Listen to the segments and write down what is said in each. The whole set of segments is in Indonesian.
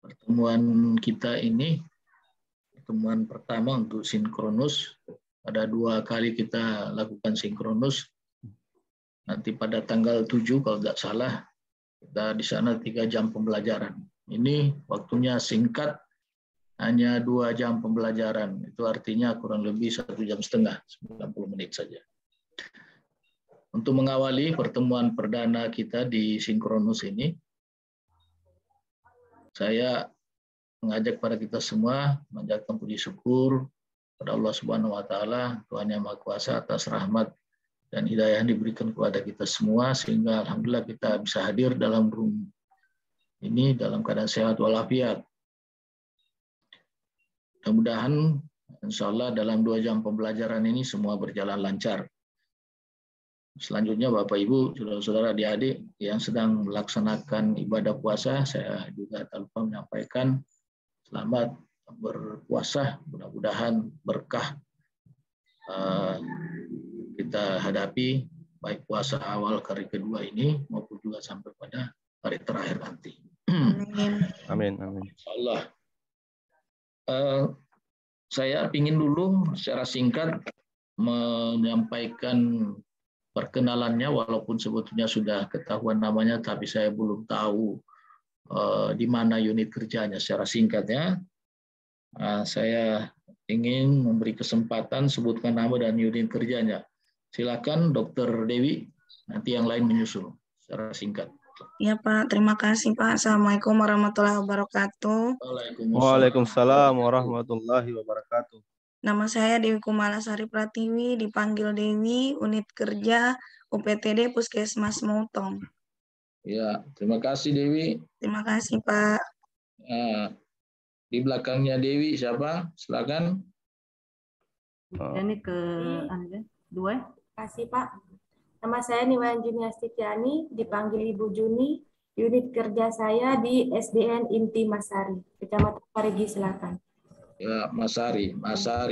Pertemuan kita ini pertemuan pertama untuk sinkronus. Ada 2 kali kita lakukan sinkronus. Nanti pada tanggal 7 kalau tidak salah, kita di sana 3 jam pembelajaran. Ini waktunya singkat, hanya 2 jam pembelajaran. Itu artinya kurang lebih 1,5 jam, 90 menit saja. Untuk mengawali pertemuan perdana kita di sinkronus ini, saya mengajak pada kita semua menjadikan puji syukur pada Allah Subhanahu wa taala, Tuhan yang Maha Kuasa, atas rahmat dan hidayah yang diberikan kepada kita semua sehingga alhamdulillah kita bisa hadir dalam room ini dalam keadaan sehat walafiat. Mudah-mudahan insya Allah dalam 2 jam pembelajaran ini semua berjalan lancar. Selanjutnya Bapak Ibu, saudara-saudara, adik-adik yang sedang melaksanakan ibadah puasa, saya juga tak lupa menyampaikan selamat berpuasa. Mudah-mudahan berkah kita hadapi baik puasa awal hari kedua ini maupun juga sampai pada hari terakhir nanti. Amin. Amin. Insyaallah. Saya ingin dulu secara singkat menyampaikan perkenalannya, walaupun sebetulnya sudah ketahuan namanya, tapi saya belum tahu di mana unit kerjanya secara singkatnya. Saya ingin memberi kesempatan sebutkan nama dan unit kerjanya. Silakan Dr. Dewi, nanti yang lain menyusul secara singkat. Ya Pak, terima kasih Pak. Assalamualaikum warahmatullahi wabarakatuh. Waalaikumsalam warahmatullahi wabarakatuh. Nama saya Dewi Kumalasari Pratiwi, dipanggil Dewi, unit kerja UPTD Puskesmas Mautong. Ya, terima kasih Dewi. Terima kasih Pak. Di belakangnya Dewi siapa? Silakan. Ini ke dua. Kasih Pak. Nama saya Niwayan Juni Astiani, dipanggil Ibu Juni. Unit kerja saya di SDN Inti Masari, Kecamatan Parigi Selatan. Ya, Masari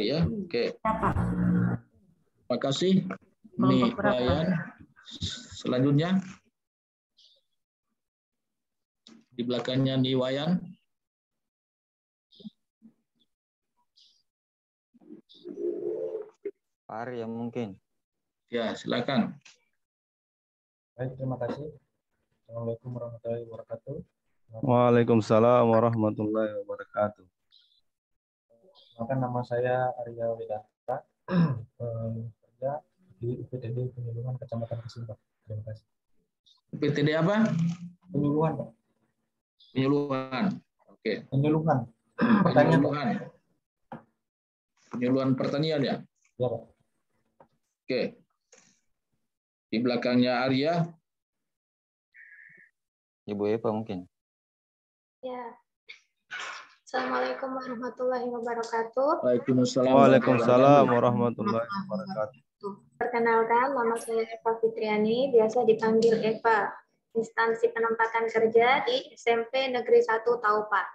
ya. Oke. Ya, Pak. Terima kasih. Ini Wayan. Selanjutnya di belakangnya nih Wayan. Ari yang mungkin. Ya, silakan. Baik, terima kasih. Assalamualaikum warahmatullahi wabarakatuh. Waalaikumsalam warahmatullahi wabarakatuh. Nama saya Arya Widata, kerja di UPTD Penyuluhan Kecamatan Kesimbang. Terima kasih. UPTD apa? Penyuluhan, Pak. Penyuluhan. Oke. Penyuluhan. Penyuluhan pertanian ya? Ya, Pak. Oke. Di belakangnya Arya. Ibu Eva mungkin. Ya. Assalamualaikum warahmatullahi wabarakatuh. Waalaikumsalam warahmatullahi wabarakatuh. Perkenalkan, nama saya Eva Fitriani, biasa dipanggil Eva. Instansi penempatan kerja di SMP Negeri 1 Taupa.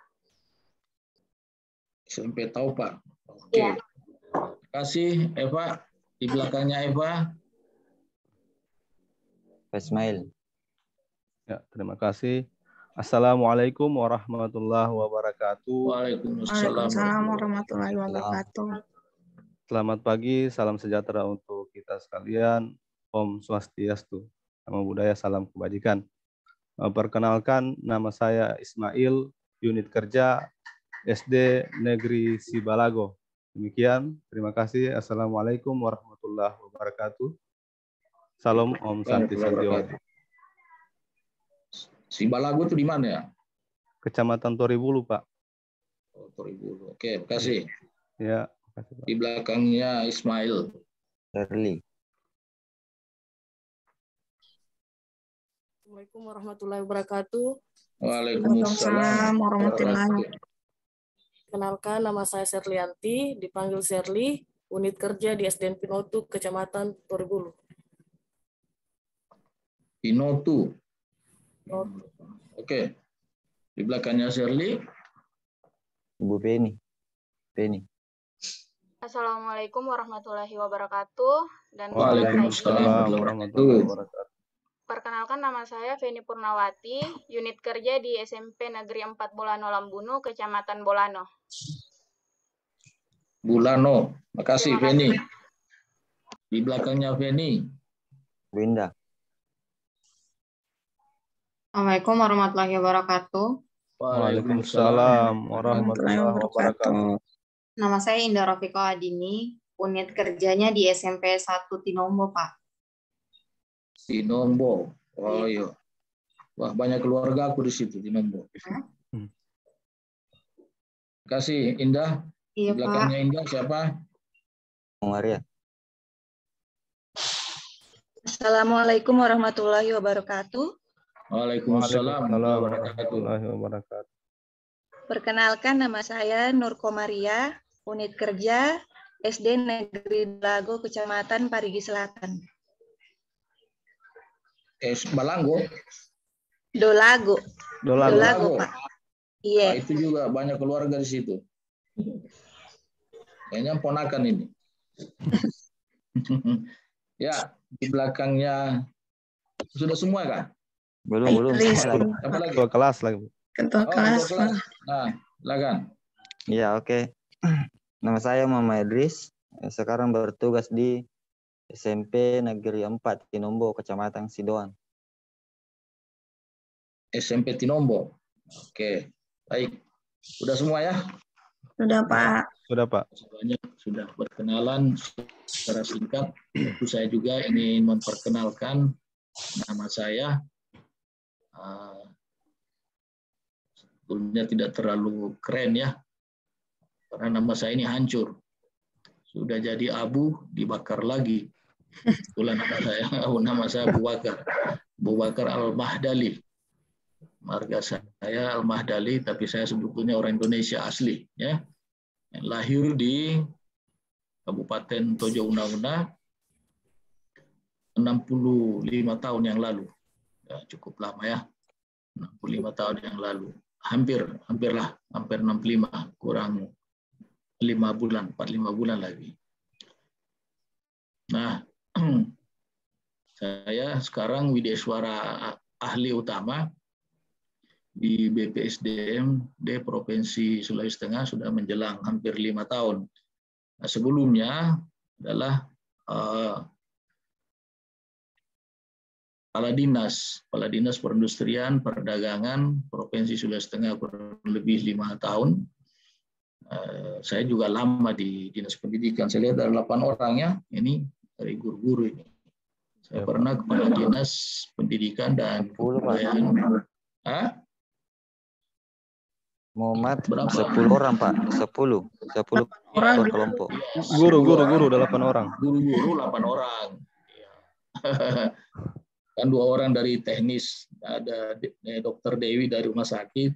SMP Taupa. Oke. Ya. Terima kasih Eva. Di belakangnya Eva. Ismail. Ya, terima kasih. Assalamualaikum warahmatullahi wabarakatuh. Waalaikumsalam warahmatullahi wabarakatuh. Selamat pagi, salam sejahtera untuk kita sekalian. Om Swastiastu, Namo Buddhaya, salam kebajikan. Perkenalkan, nama saya Ismail, unit kerja SD Negeri Sibalago. Demikian, terima kasih. Assalamualaikum warahmatullahi wabarakatuh. Salam Om Santi Santiwati. Sibalago itu di mana ya? Kecamatan Toribulu, Pak. Oh, Toribulu. Oke, makasih. Ya, makasih, Pak. Di belakangnya Ismail. Shirley. Assalamualaikum warahmatullahi wabarakatuh. Waalaikumsalam warahmatullahi wabarakatuh. Kenalkan, nama saya Serlianti, dipanggil Serli, unit kerja di SDN Pinotu, Kecamatan Toribulu. Pinotu. Oke. Di belakangnya Shirley. Ibu Penny. Assalamualaikum warahmatullahi wabarakatuh. Dan Waalaikumsalam warahmatullahi wabarakatuh. Perkenalkan, nama saya Feni Purnawati, unit kerja di SMP Negeri 4 Bolano Lambunu, Kecamatan Bolano. Bulano. Makasih, Terima Feni. kasih. Di belakangnya Feni. Winda. Assalamualaikum warahmatullahi wabarakatuh. Waalaikumsalam warahmatullahi wabarakatuh. Nama saya Indah Rofiko Adini, unit kerjanya di SMP 1 Tinombo, Pak. Tinombo. Oh iya. Wah, banyak keluarga aku di situ, Tinombo. Kasih Indah. Iya, Di belakangnya Pak. Indah siapa? Maria. Assalamualaikum warahmatullahi wabarakatuh. Waalaikumsalam warahmatullahi wabarakatuh. Perkenalkan, nama saya Nurko Maria, unit kerja SD Negeri Lago, Kecamatan Parigi Selatan. Balanggo. Dolago, Pak. Iya. Nah, itu juga banyak keluarga di situ. Kayaknya ponakan ini. Ya, di belakangnya sudah semua kah? Belum. Apa lagi? Ketua kelas lagi. Ketua kelas. Nah, silakan. Ya, oke. Nama saya Muhammad Idris. Sekarang bertugas di SMP Negeri 4 Tinombo, Kecamatan Sidoan. SMP Tinombo. Oke, baik. Sudah semua ya? Sudah, Pak. Sudah, Pak. Banyak sudah berkenalan secara singkat. Itu saya juga ingin memperkenalkan nama saya. Sebetulnya tidak terlalu keren ya, karena nama saya ini hancur. Sudah jadi abu, dibakar lagi. Itulah nama saya Abu Bakar Al-Mahdali. Marga saya Al-Mahdali, tapi saya sebetulnya orang Indonesia asli, ya. Lahir di Kabupaten Tojo Una-Una 65 tahun yang lalu. Ya, cukup lama ya. 65 tahun yang lalu. Hampir 65, kurang 5 bulan, 45 bulan lagi. Nah, saya sekarang Widyaswara ahli utama di BPSDM di Provinsi Sulawesi Tengah sudah menjelang hampir 5 tahun. Nah, sebelumnya adalah Kepala Dinas Perindustrian Perdagangan Provinsi Sulawesi Tengah kurang lebih 5 tahun. Saya juga lama di Dinas Pendidikan. Saya lihat ada 8 orang ya, ini dari guru-guru ini. Saya pernah Kepala Dinas Pendidikan dan Kebudayaan. Muhammad 10 orang, Pak. 10 orang kelompok. Guru 8 orang. Guru-guru 8 orang. Kan 2 orang dari teknis, ada Dokter Dewi dari rumah sakit,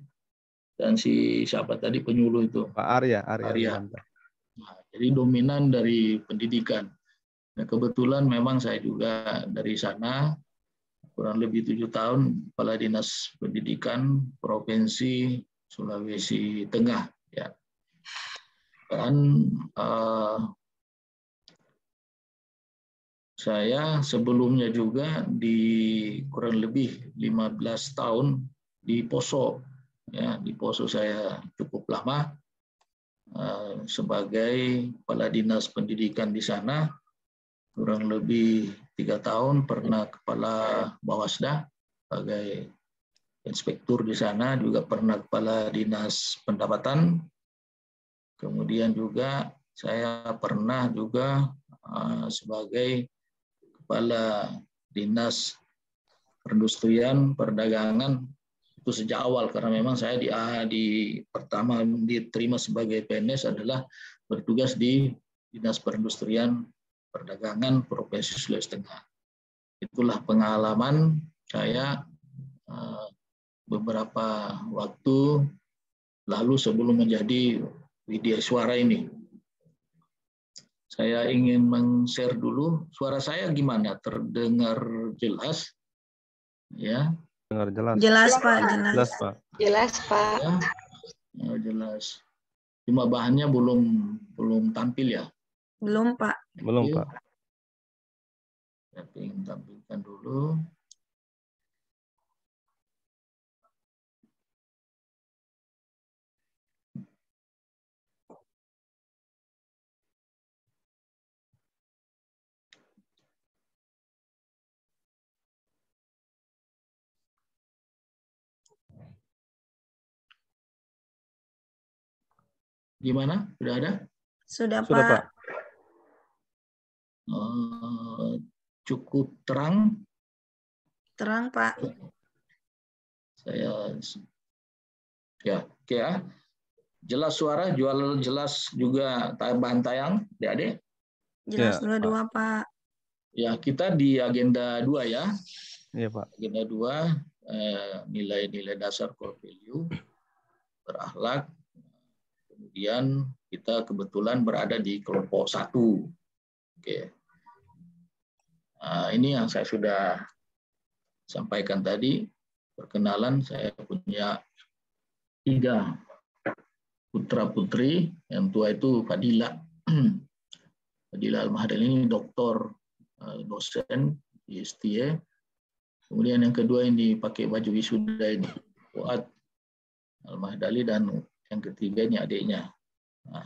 dan si siapa tadi penyuluh itu? Pak Arya. Nah, jadi dominan dari pendidikan. Nah, kebetulan memang saya juga dari sana, kurang lebih 7 tahun, Kepala Dinas Pendidikan Provinsi Sulawesi Tengah. Ya. Dan saya sebelumnya juga di kurang lebih 15 tahun di Poso. Ya, di Poso saya cukup lama sebagai Kepala Dinas Pendidikan di sana. Kurang lebih 3 tahun pernah Kepala Bawasda sebagai inspektur di sana, juga pernah Kepala Dinas Pendapatan. Kemudian juga saya pernah juga sebagai Kepala Dinas Perindustrian Perdagangan, itu sejak awal, karena memang saya pertama diterima sebagai PNS adalah bertugas di Dinas Perindustrian Perdagangan Provinsi Sulawesi Tengah. Itulah pengalaman saya beberapa waktu lalu sebelum menjadi Widyaswara ini. Saya ingin men-share dulu, suara saya gimana? Terdengar jelas? Ya. Dengar jelas. Jelas, Pak. Jelas, Pak. Jelas, Pak. Ya, jelas. Cuma bahannya belum tampil ya? Belum, Pak. Belum, Pak. Saya ingin tampilkan dulu. Gimana? Sudah ada? Sudah, Sudah, Pak. Pak. Cukup terang. Terang, Pak. Saya ya, oke ya. Jelas suara, jelas juga bahan tayang, Adik-adik? Jelas Ya, dua-dua, Pak. Ya, kita di agenda 2 ya. Iya, Pak. Agenda 2, nilai-nilai dasar core value, berakhlak. Kemudian kita kebetulan berada di kelompok 1. Oke. Nah, ini yang saya sudah sampaikan tadi. Perkenalan, saya punya 3 putra-putri. Yang tua itu Fadila. Fadila Al-Mahdali ini doktor, dosen di STI. Kemudian yang kedua ini pakai baju wisuda ini, Fuad Al-Mahdali, dan yang ketiga ini adiknya. Nah,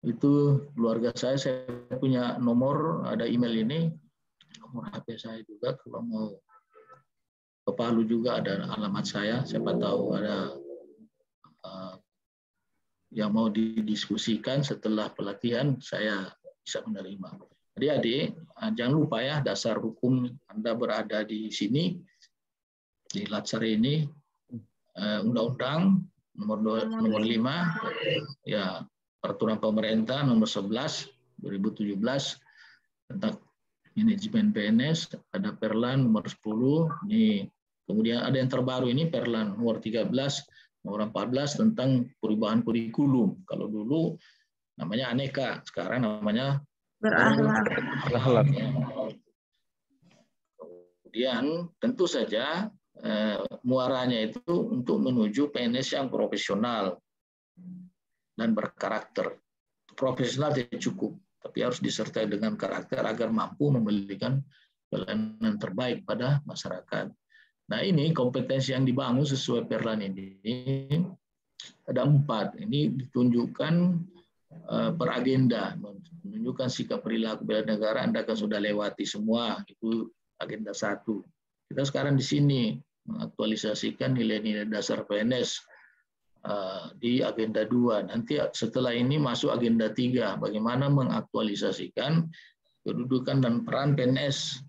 itu keluarga saya punya nomor, ada email ini, nomor HP saya juga, kalau mau ke Palu juga ada alamat saya, siapa tahu ada yang mau didiskusikan setelah pelatihan, saya bisa menerima. Adik-adik, jangan lupa ya, dasar hukum Anda berada di sini, di Latsar ini, Undang-Undang nomor 5, ya, Peraturan Pemerintah nomor 11 2017 tentang manajemen PNS, ada Perlan nomor 10, ini kemudian ada yang terbaru ini Perlan nomor 13, nomor 14 tentang perubahan kurikulum. Kalau dulu namanya aneka, sekarang namanya Berakhlak. Kemudian tentu saja muaranya itu untuk menuju PNS yang profesional dan berkarakter. Profesional tidak cukup, tapi harus disertai dengan karakter agar mampu memberikan pelayanan terbaik pada masyarakat. Nah, ini kompetensi yang dibangun sesuai Perlan ini ada 4. Ini ditunjukkan per agenda, menunjukkan sikap perilaku bela negara. Anda kan sudah lewati semua, itu agenda 1. Kita sekarang di sini mengaktualisasikan nilai-nilai dasar PNS di agenda 2. Nanti setelah ini masuk agenda 3, bagaimana mengaktualisasikan kedudukan dan peran PNS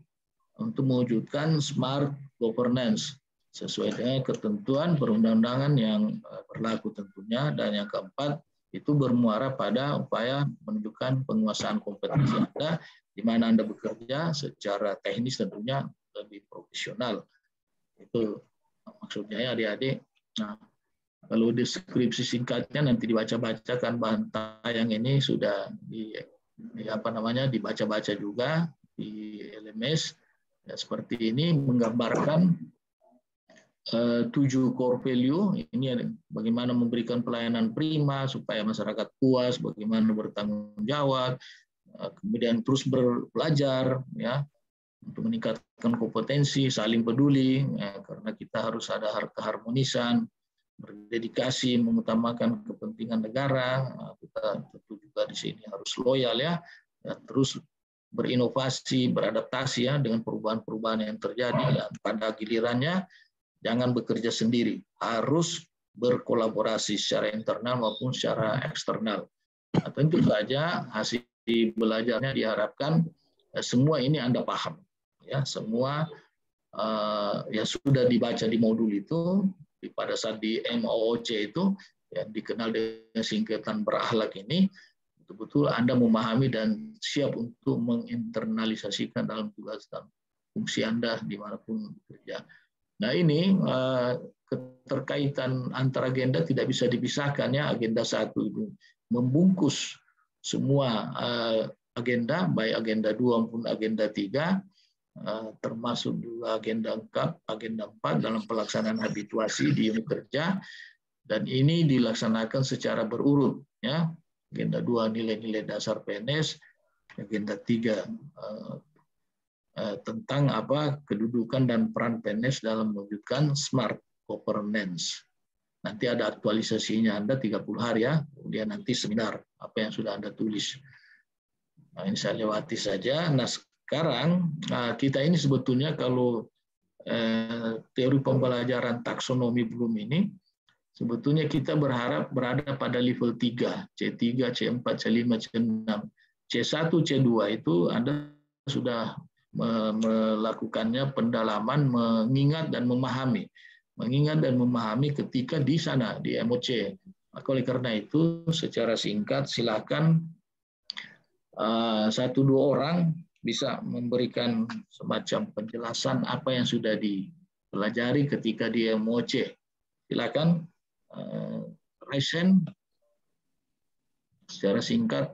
untuk mewujudkan smart governance sesuai dengan ketentuan perundang-undangan yang berlaku tentunya. Dan yang keempat, itu bermuara pada upaya menunjukkan penguasaan kompetensi Anda, di mana Anda bekerja secara teknis tentunya lebih profesional. Itu maksudnya ya adik-adik. Nah, kalau deskripsi singkatnya nanti dibaca-bacakan, bahan tayang ini sudah dibaca-baca juga di LMS. Ya, seperti ini menggambarkan 7 core value. Ini bagaimana memberikan pelayanan prima supaya masyarakat puas, bagaimana bertanggung jawab, kemudian terus belajar ya untuk meningkatkan kompetensi, saling peduli ya, karena kita harus ada keharmonisan, berdedikasi, mengutamakan kepentingan negara. Kita tentu juga di sini harus loyal ya, dan terus berinovasi, beradaptasi ya dengan perubahan-perubahan yang terjadi. Dan pada gilirannya jangan bekerja sendiri, harus berkolaborasi secara internal maupun secara eksternal. Nah, tentu saja hasil belajarnya diharapkan semua ini Anda paham ya, semua ya sudah dibaca di modul itu. Pada saat di MOOC itu yang dikenal dengan singkatan berakhlak ini, betul-betul Anda memahami dan siap untuk menginternalisasikan dalam tugas dan fungsi Anda dimanapun bekerja. Nah, ini keterkaitan antar agenda tidak bisa dipisahkan ya. Agenda 1 itu membungkus semua agenda, baik agenda 2 maupun agenda 3, termasuk juga agenda 4 dalam pelaksanaan habituasi di unit kerja, dan ini dilaksanakan secara berurut ya. Agenda 2 nilai-nilai dasar PNS, agenda 3 tentang kedudukan dan peran PNS dalam mewujudkan smart governance. Nanti ada aktualisasinya Anda 30 hari ya, kemudian nanti seminar apa yang sudah Anda tulis. Nah, ini saya lewati saja. Nah, sekarang kita ini sebetulnya kalau teori pembelajaran taksonomi belum ini, sebetulnya kita berharap berada pada level 3, C3, C4, C5, C6. C1, C2 itu Anda sudah melakukannya pendalaman, mengingat dan memahami. Mengingat dan memahami ketika di sana, di MOC. Maka oleh karena itu, secara singkat, silakan 1-2 orang bisa memberikan semacam penjelasan apa yang sudah dipelajari ketika di MOC. Silakan raise hand secara singkat.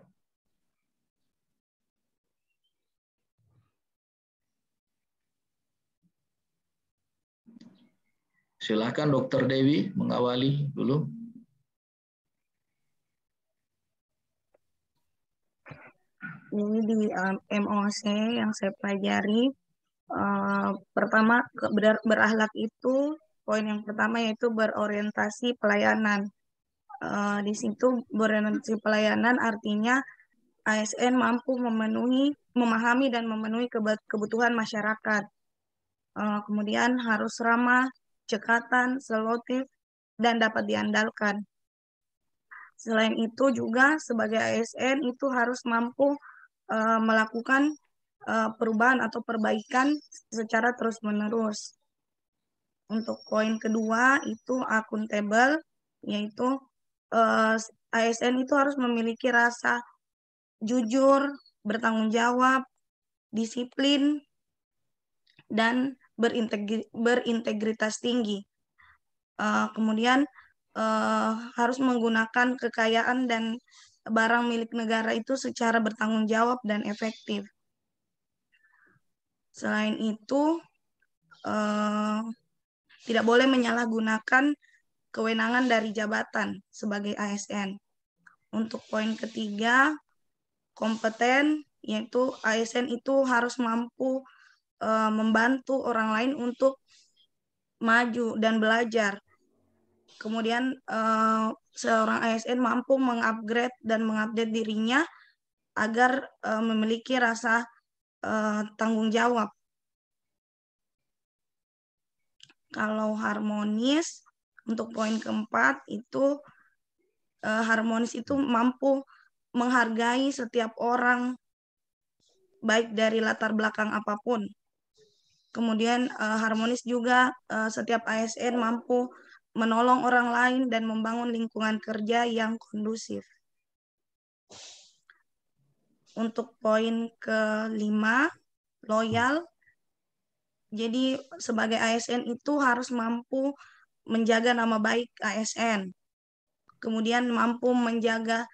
Silakan Dr. Dewi mengawali dulu. Ini di MOC yang saya pelajari, pertama berakhlak itu, poin yang pertama yaitu berorientasi pelayanan. Di situ berorientasi pelayanan artinya ASN mampu memahami dan memenuhi kebutuhan masyarakat. Kemudian harus ramah, cekatan, selektif, dan dapat diandalkan. Selain itu juga sebagai ASN itu harus mampu melakukan perubahan atau perbaikan secara terus-menerus. Untuk poin kedua itu akuntabel, yaitu ASN itu harus memiliki rasa jujur, bertanggung jawab, disiplin, dan berintegritas tinggi. Kemudian harus menggunakan kekayaan dan barang milik negara itu secara bertanggung jawab dan efektif. Selain itu, tidak boleh menyalahgunakan kewenangan dari jabatan sebagai ASN. Untuk poin ketiga, kompeten, yaitu ASN itu harus mampu membantu orang lain untuk maju dan belajar. Kemudian seorang ASN mampu mengupgrade dan mengupdate dirinya agar memiliki rasa tanggung jawab. Kalau harmonis, untuk poin keempat itu harmonis itu mampu menghargai setiap orang, baik dari latar belakang apapun. Kemudian harmonis juga setiap ASN mampu menolong orang lain dan membangun lingkungan kerja yang kondusif. Untuk poin kelima, loyal. Jadi sebagai ASN itu harus mampu menjaga nama baik ASN. Kemudian mampu menjaga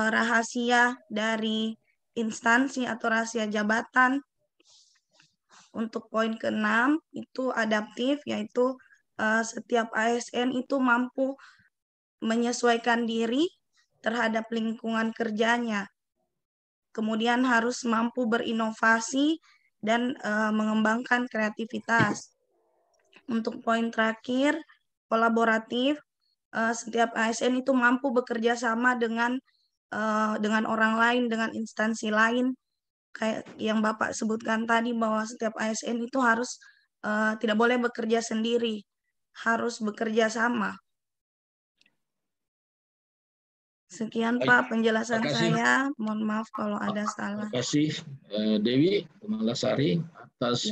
rahasia dari instansi atau rahasia jabatan. Untuk poin keenam itu adaptif, yaitu setiap ASN itu mampu menyesuaikan diri terhadap lingkungan kerjanya. Kemudian harus mampu berinovasi dan mengembangkan kreativitas. Untuk poin terakhir, kolaboratif, setiap ASN itu mampu bekerja sama dengan orang lain, dengan instansi lain, kayak yang Bapak sebutkan tadi bahwa setiap ASN itu harus tidak boleh bekerja sendiri, harus bekerja sama. Sekian Pak penjelasan saya. Mohon maaf kalau ada salah. Terima kasih Dewi Kemalasari atas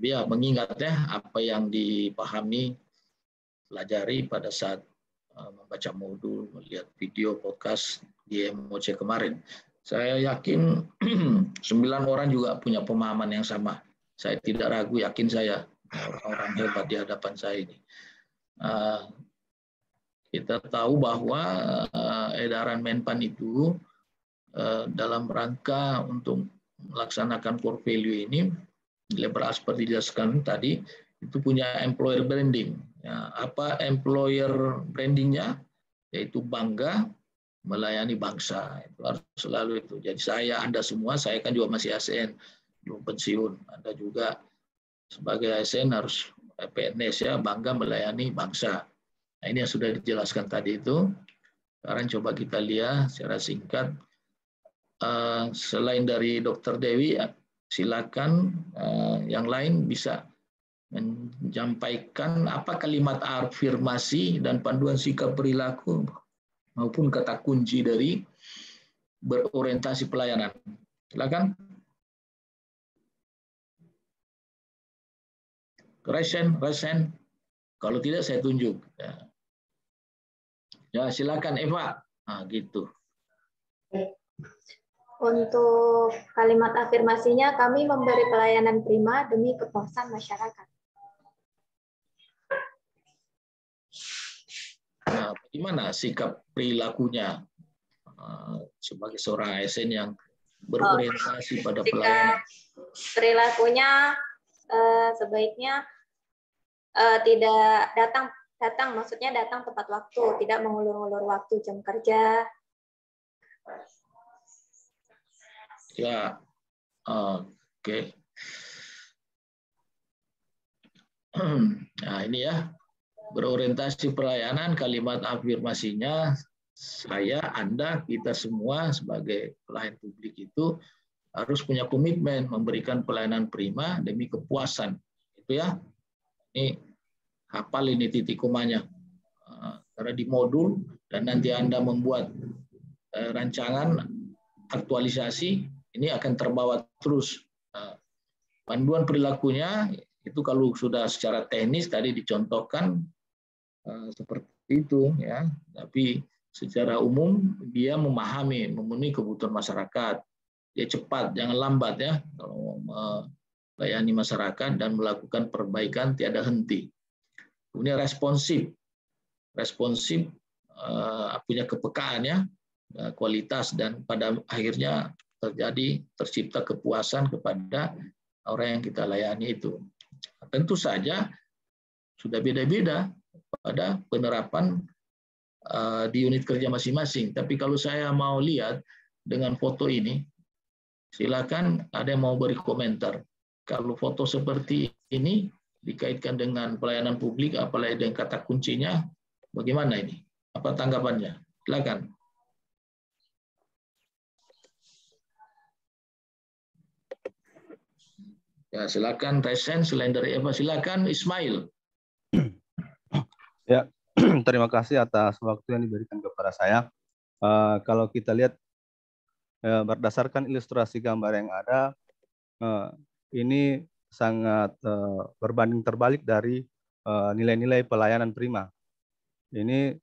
ya mengingat apa yang dipahami, pelajari pada saat membaca modul, melihat video podcast di MOC kemarin. Saya yakin 9 orang juga punya pemahaman yang sama. Saya tidak ragu, yakin saya orang-orang hebat di hadapan saya ini. Kita tahu bahwa edaran Menpan itu dalam rangka untuk melaksanakan core value ini, liberal seperti dijelaskan tadi, itu punya employer branding. Ya, apa employer brandingnya? Yaitu bangga melayani bangsa. Itu harus selalu itu. Jadi Anda semua, saya kan juga masih ASN, belum pensiun. Anda juga sebagai ASN harus PNS ya, bangga melayani bangsa. Nah, ini yang sudah dijelaskan tadi itu. Sekarang coba kita lihat secara singkat. Selain dari Dr. Dewi, silakan yang lain bisa menyampaikan apa kalimat afirmasi dan panduan sikap perilaku maupun kata kunci dari berorientasi pelayanan. Silakan. Resen. Kalau tidak saya tunjuk. Ya silakan Eva. Nah, gitu. Untuk kalimat afirmasinya, kami memberi pelayanan prima demi kepuasan masyarakat. Nah, bagaimana sikap perilakunya sebagai seorang ASN yang berorientasi pada pelayanan? Perilakunya sebaiknya tidak datang, maksudnya datang tepat waktu, tidak mengulur-ulur waktu jam kerja. Ya, oke. Nah ini ya, berorientasi pelayanan, kalimat afirmasinya, saya, Anda, kita semua sebagai pelayan publik itu harus punya komitmen memberikan pelayanan prima demi kepuasan. Itu ya, ini hafal ini titik komanya. Karena di modul dan nanti Anda membuat rancangan aktualisasi, ini akan terbawa terus. Panduan perilakunya itu kalau sudah secara teknis tadi dicontohkan seperti itu ya, tapi secara umum dia memahami, memenuhi kebutuhan masyarakat. Dia cepat, jangan lambat ya kalau melayani masyarakat dan melakukan perbaikan tiada henti. Kemudian responsif, punya kepekaan ya, kualitas, dan pada akhirnya tercipta kepuasan kepada orang yang kita layani itu. Tentu saja sudah beda-beda pada penerapan di unit kerja masing-masing. Tapi kalau saya mau lihat dengan foto ini, silakan ada yang mau beri komentar. Kalau foto seperti ini dikaitkan dengan pelayanan publik, apalagi dengan kata kuncinya, bagaimana ini? Apa tanggapannya? Silakan. Ya, silakan Resen, selain dari Eva, silakan Ismail. Ya, terima kasih atas waktu yang diberikan kepada saya. Kalau kita lihat berdasarkan ilustrasi gambar yang ada, ini sangat berbanding terbalik dari nilai-nilai pelayanan prima. Ini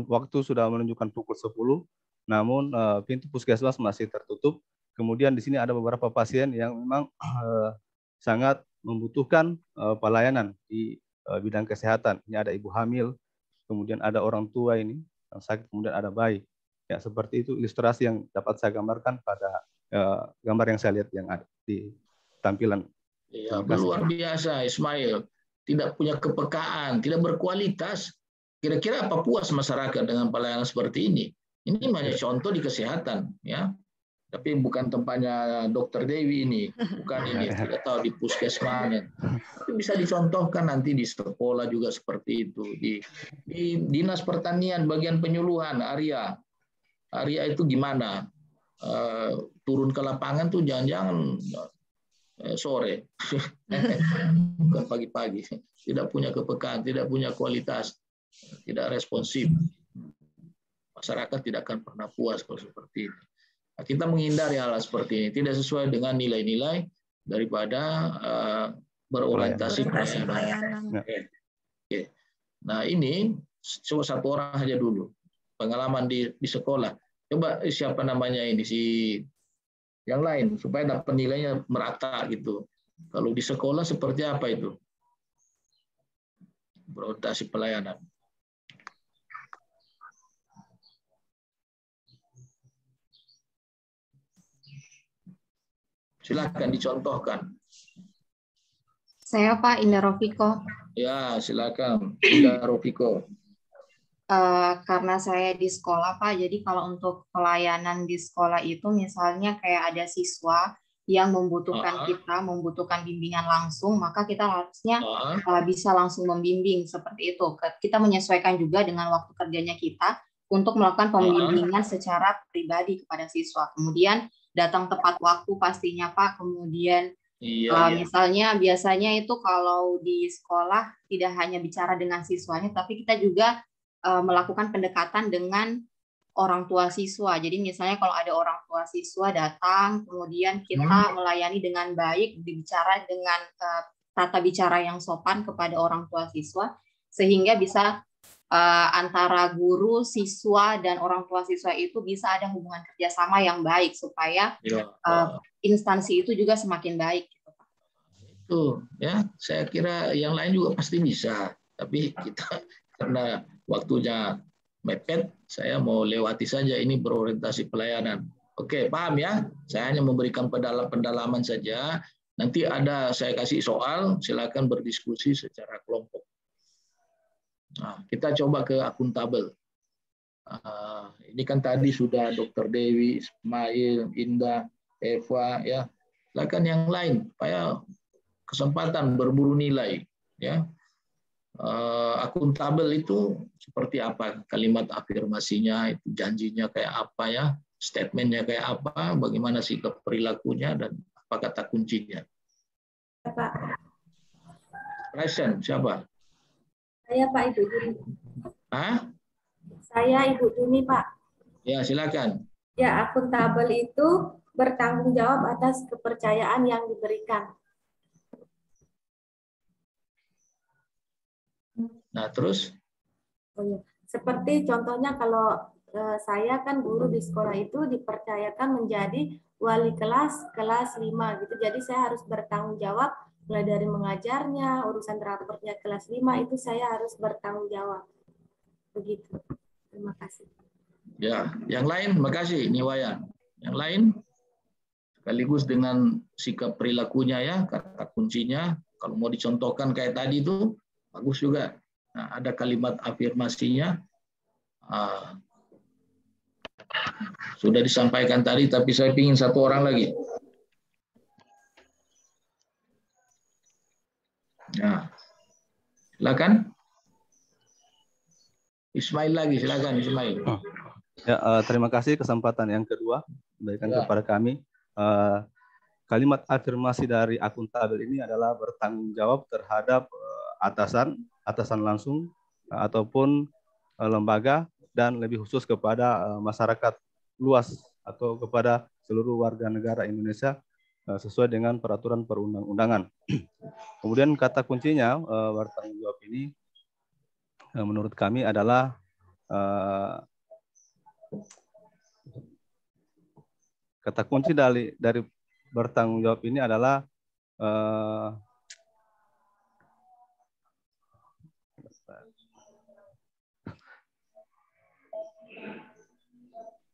waktu sudah menunjukkan pukul 10, namun pintu puskesmas masih tertutup. Kemudian di sini ada beberapa pasien yang memang sangat membutuhkan pelayanan di bidang kesehatan. Ini ada ibu hamil, kemudian ada orang tua ini yang sakit, kemudian ada bayi. Ya, seperti itu ilustrasi yang dapat saya gambarkan pada gambar yang saya lihat yang ada di tampilan. Ya, luar biasa Ismail. Tidak punya kepekaan, tidak berkualitas. Kira-kira apa puas masyarakat dengan pelayanan seperti ini? Ini hanya contoh di kesehatan, ya. Tapi bukan tempatnya Dokter Dewi ini, bukan ini, tidak tahu di puskesmas. Tapi bisa dicontohkan nanti di sekolah juga seperti itu, di dinas pertanian bagian penyuluhan Arya itu gimana? Turun ke lapangan tuh jangan-jangan sore, bukan pagi-pagi. Tidak punya kepekaan, tidak punya kualitas, tidak responsif. Masyarakat tidak akan pernah puas kalau seperti ini. Nah, kita menghindari hal seperti ini, tidak sesuai dengan nilai-nilai daripada berorientasi pelayanan. Oke. Nah ini cuma satu orang saja dulu pengalaman di sekolah. Coba siapa namanya ini si yang lain supaya dapat nilainya merata gitu. Kalau di sekolah seperti apa itu berorientasi pelayanan? Silakan dicontohkan. Saya Pak Indah Rofiko. Ya, silakan Indah Rofiko. Karena saya di sekolah Pak, jadi kalau untuk pelayanan di sekolah itu misalnya kayak ada siswa yang membutuhkan membutuhkan bimbingan langsung, maka kita harusnya bisa langsung membimbing seperti itu. Kita menyesuaikan juga dengan waktu kerjanya kita untuk melakukan pembimbingan secara pribadi kepada siswa. Kemudian datang tepat waktu pastinya Pak, kemudian Iya. Misalnya biasanya itu kalau di sekolah tidak hanya bicara dengan siswanya, tapi kita juga melakukan pendekatan dengan orang tua siswa. Jadi misalnya kalau ada orang tua siswa datang, kemudian kita melayani dengan baik, berbicara dengan tata bicara yang sopan kepada orang tua siswa, sehingga bisa antara guru, siswa, dan orang tua siswa itu bisa ada hubungan kerjasama yang baik supaya instansi itu juga semakin baik. Tuh, ya, saya kira yang lain juga pasti bisa, tapi kita karena waktunya mepet, saya mau lewati saja ini berorientasi pelayanan. Oke, paham ya? Saya hanya memberikan pendalaman saja. Nanti ada saya kasih soal, silakan berdiskusi secara kelompok. Nah, kita coba ke akuntabel. Ini kan tadi sudah Dr. Dewi, Ismail, Indah, Eva, ya. Silakan yang lain, supaya kesempatan berburu nilai, ya. Akuntabel itu seperti apa, kalimat afirmasinya, itu janjinya kayak apa, ya, statementnya kayak apa, bagaimana sikap perilakunya, dan apa kata kuncinya. Pak. Present, siapa? Saya Pak, Ibu Juni. Hah? Saya Ibu Juni, Pak. Ya, silakan. Ya, akuntabel itu bertanggung jawab atas kepercayaan yang diberikan. Nah, terus? Oh, ya. Seperti contohnya kalau saya kan guru di sekolah itu dipercayakan menjadi wali kelas 5 gitu. Jadi saya harus bertanggung jawab mulai dari mengajarnya, urusan raportnya kelas 5 itu saya harus bertanggung jawab. Begitu. Terima kasih. Ya, yang lain, makasih Niwayan. Yang lain sekaligus dengan sikap perilakunya, ya, kata kuncinya. Kalau mau dicontohkan kayak tadi itu bagus juga. Nah, ada kalimat afirmasinya. Sudah disampaikan tadi, tapi saya ingin satu orang lagi. Nah, silakan. Ismail lagi, silakan Ismail. Ya, terima kasih kesempatan yang kedua berikan kepada kami. Kalimat afirmasi dari akuntabel ini adalah bertanggung jawab terhadap atasan langsung ataupun lembaga, dan lebih khusus kepada masyarakat luas atau kepada seluruh warga negara Indonesia sesuai dengan peraturan perundang-undangan. Kemudian kata kuncinya bertanggung jawab ini menurut kami adalah kata kunci dari bertanggung jawab ini adalah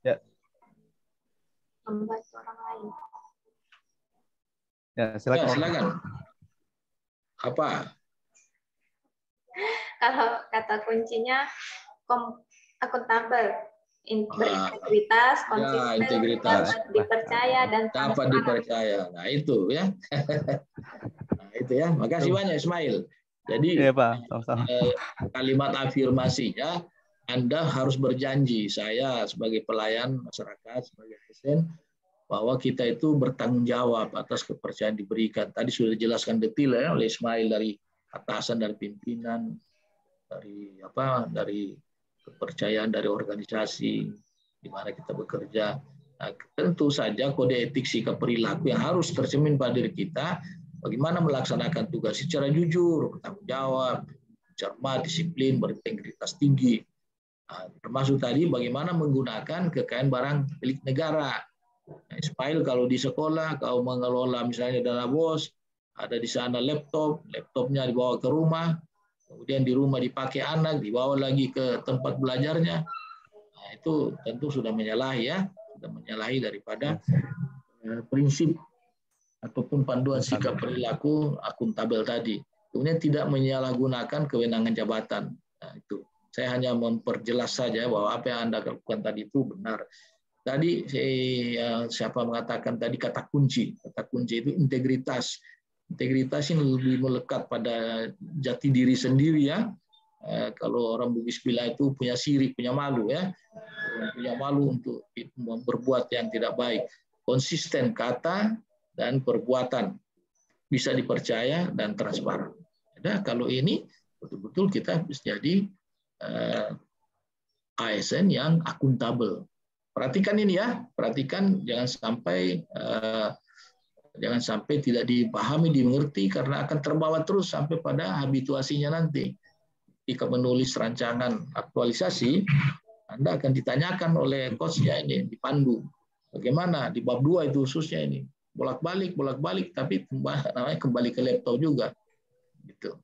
ya, membantu orang lain. Ya, silakan. Ya, silakan. Apa? Kalau kata kuncinya akuntabel, berintegritas, konsisten, ya, integritas, dapat dipercaya dan dapat dipercaya. Nah, itu ya. Nah, itu ya. Makasih banyak Ismail. Jadi ya, Pak. Sama-sama. Kalimat afirmasinya Anda harus berjanji, saya sebagai pelayan masyarakat, sebagai ASN, bahwa kita itu bertanggung jawab atas kepercayaan diberikan. Tadi sudah dijelaskan detail ya oleh Ismail, dari atasan, dari pimpinan, dari kepercayaan dari organisasi di mana kita bekerja. Nah, tentu saja kode etik sikap perilaku yang harus tercermin pada diri kita, bagaimana melaksanakan tugas secara jujur, bertanggung jawab, cermat, disiplin, berintegritas tinggi. Nah, termasuk tadi bagaimana menggunakan kekayaan barang milik negara. Nah, Ismail, kalau di sekolah kau mengelola misalnya dana BOS, ada di sana laptopnya dibawa ke rumah, kemudian di rumah dipakai anak, dibawa lagi ke tempat belajarnya. Nah, itu tentu sudah menyalahi ya, sudah menyalahi daripada prinsip ataupun panduan sikap perilaku akuntabel tadi. Kemudian tidak menyalahgunakan kewenangan jabatan. Nah, itu saya hanya memperjelas saja bahwa apa yang Anda lakukan tadi itu benar. Tadi siapa mengatakan tadi kata kunci itu integritas. Integritas ini lebih melekat pada jati diri sendiri ya. Kalau orang Bugis bilang itu punya sirik, punya malu ya, punya malu untuk berbuat yang tidak baik. Konsisten kata dan perbuatan. bisa dipercaya dan transparan. Nah, kalau ini betul-betul kita jadi ASN yang akuntabel. Perhatikan ini ya, perhatikan jangan sampai tidak dipahami, dimengerti, karena akan terbawa terus sampai pada habituasinya nanti. Jika menulis rancangan aktualisasi, Anda akan ditanyakan oleh coach-nya ini, dipandu. Bagaimana di bab 2 itu khususnya ini. Bolak-balik, tapi namanya kembali ke laptop juga. Gitu.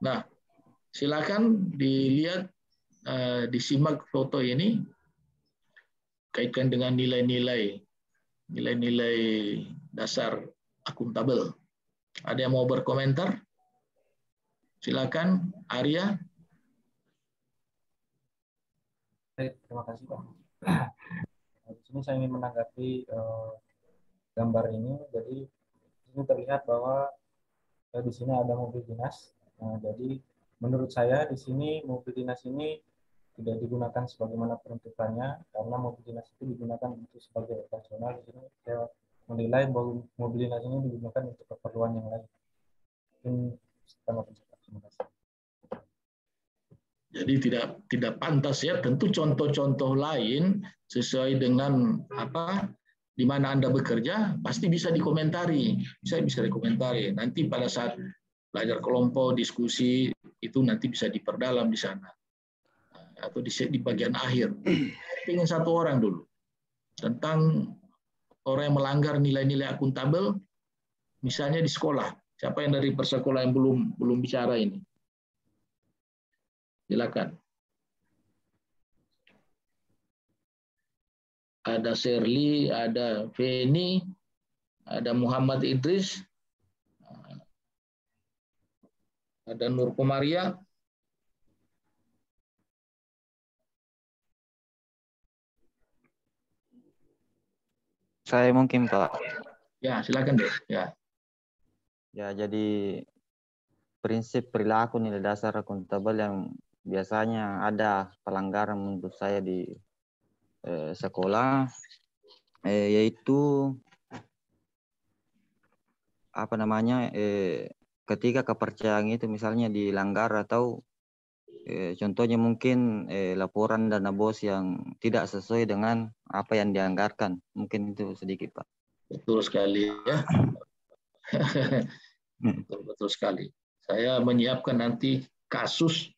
Nah, silakan dilihat, disimak foto ini, kaitkan dengan nilai-nilai dasar akuntabel. Ada yang mau berkomentar? Silakan, Arya. Baik, terima kasih Pak. Di sini saya ingin menanggapi gambar ini. Jadi ini terlihat bahwa di sini ada mobil dinas. Nah, jadi menurut saya di sini mobil dinas ini tidak digunakan sebagaimana peruntukannya, karena mobil dinas itu digunakan untuk sebagai operasional. Di sini saya menilai bahwa mobil dinas ini digunakan untuk keperluan yang lain. Terima kasih. Jadi tidak pantas ya. Tentu contoh-contoh lain sesuai dengan di mana Anda bekerja pasti bisa dikomentari. Bisa dikomentari. Nanti pada saat belajar kelompok, diskusi itu nanti bisa diperdalam di sana. Atau di bagian akhir. Ingin satu orang dulu tentang orang yang melanggar nilai-nilai akuntabel, misalnya di sekolah. Siapa yang dari persekolah yang belum bicara ini? Silakan. Ada Sherly, ada Feni, ada Muhammad Idris, ada Nur Komaria. Saya mungkin Pak. Ya, silakan deh. Ya, jadi prinsip perilaku nilai dasar akuntabel yang biasanya ada pelanggaran menurut saya di sekolah, yaitu ketika kepercayaan itu misalnya dilanggar, atau contohnya mungkin laporan dana bos yang tidak sesuai dengan apa yang dianggarkan. Mungkin itu sedikit Pak. Betul sekali ya. Betul sekali. Saya menyiapkan nanti kasus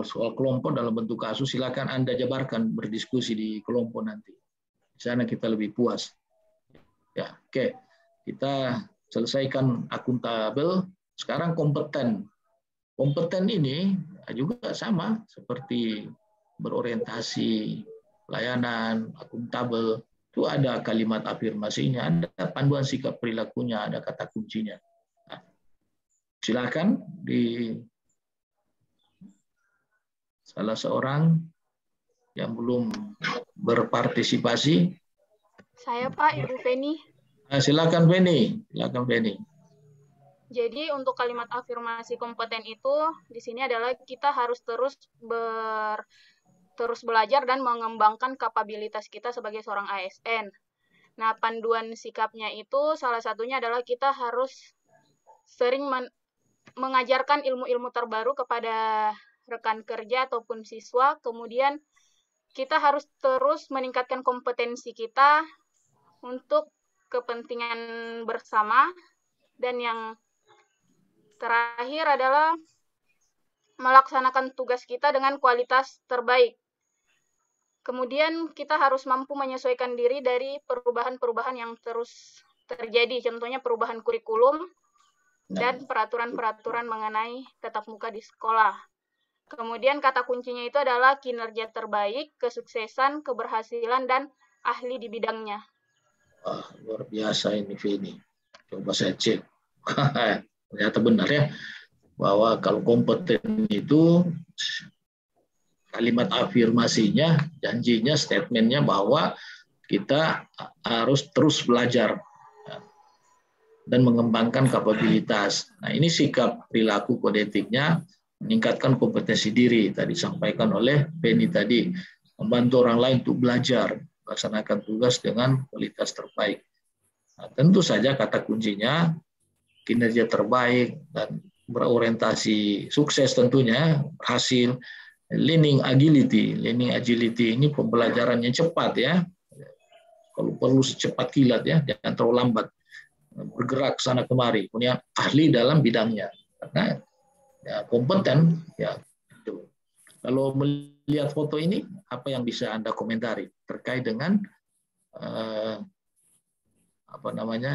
soal kelompok dalam bentuk kasus. Silakan Anda jabarkan, berdiskusi di kelompok nanti. Di sana kita lebih puas. Ya, oke. Kita selesaikan akuntabel. Sekarang kompeten. Kompeten ini juga sama seperti berorientasi, pelayanan, akuntabel. Itu ada kalimat afirmasinya, ada panduan sikap perilakunya, ada kata kuncinya. Nah, silakan di salah seorang yang belum berpartisipasi. Saya Pak, Ibu Feni. Nah, silakan Feni. Silakan Feni. Jadi untuk kalimat afirmasi kompeten itu di sini adalah kita harus terus belajar dan mengembangkan kapabilitas kita sebagai seorang ASN. Nah, panduan sikapnya itu salah satunya adalah kita harus sering mengajarkan ilmu-ilmu terbaru kepada rekan kerja ataupun siswa. Kemudian kita harus terus meningkatkan kompetensi kita untuk kepentingan bersama. Dan yang terakhir adalah melaksanakan tugas kita dengan kualitas terbaik. Kemudian kita harus mampu menyesuaikan diri dari perubahan-perubahan yang terus terjadi, contohnya perubahan kurikulum dan peraturan-peraturan mengenai tatap muka di sekolah. Kemudian kata kuncinya itu adalah kinerja terbaik, kesuksesan, keberhasilan, dan ahli di bidangnya. Wah, luar biasa ini Feni. Coba saya cek. Ternyata benar ya, bahwa kalau kompeten itu kalimat afirmasinya, janjinya, statementnya bahwa kita harus terus belajar dan mengembangkan kapabilitas. Nah, ini sikap perilaku kode etiknya, meningkatkan kompetensi diri, tadi disampaikan oleh Penny tadi, membantu orang lain untuk belajar, melaksanakan tugas dengan kualitas terbaik. Nah, tentu saja kata kuncinya kinerja terbaik dan berorientasi sukses tentunya, berhasil. Learning agility ini pembelajaran yang cepat ya. Kalau perlu secepat kilat ya, jangan terlalu lambat. Bergerak sana kemari, punya ahli dalam bidangnya. Karena ya, kompeten ya. Itu. Kalau melihat foto ini, apa yang bisa Anda komentari terkait dengan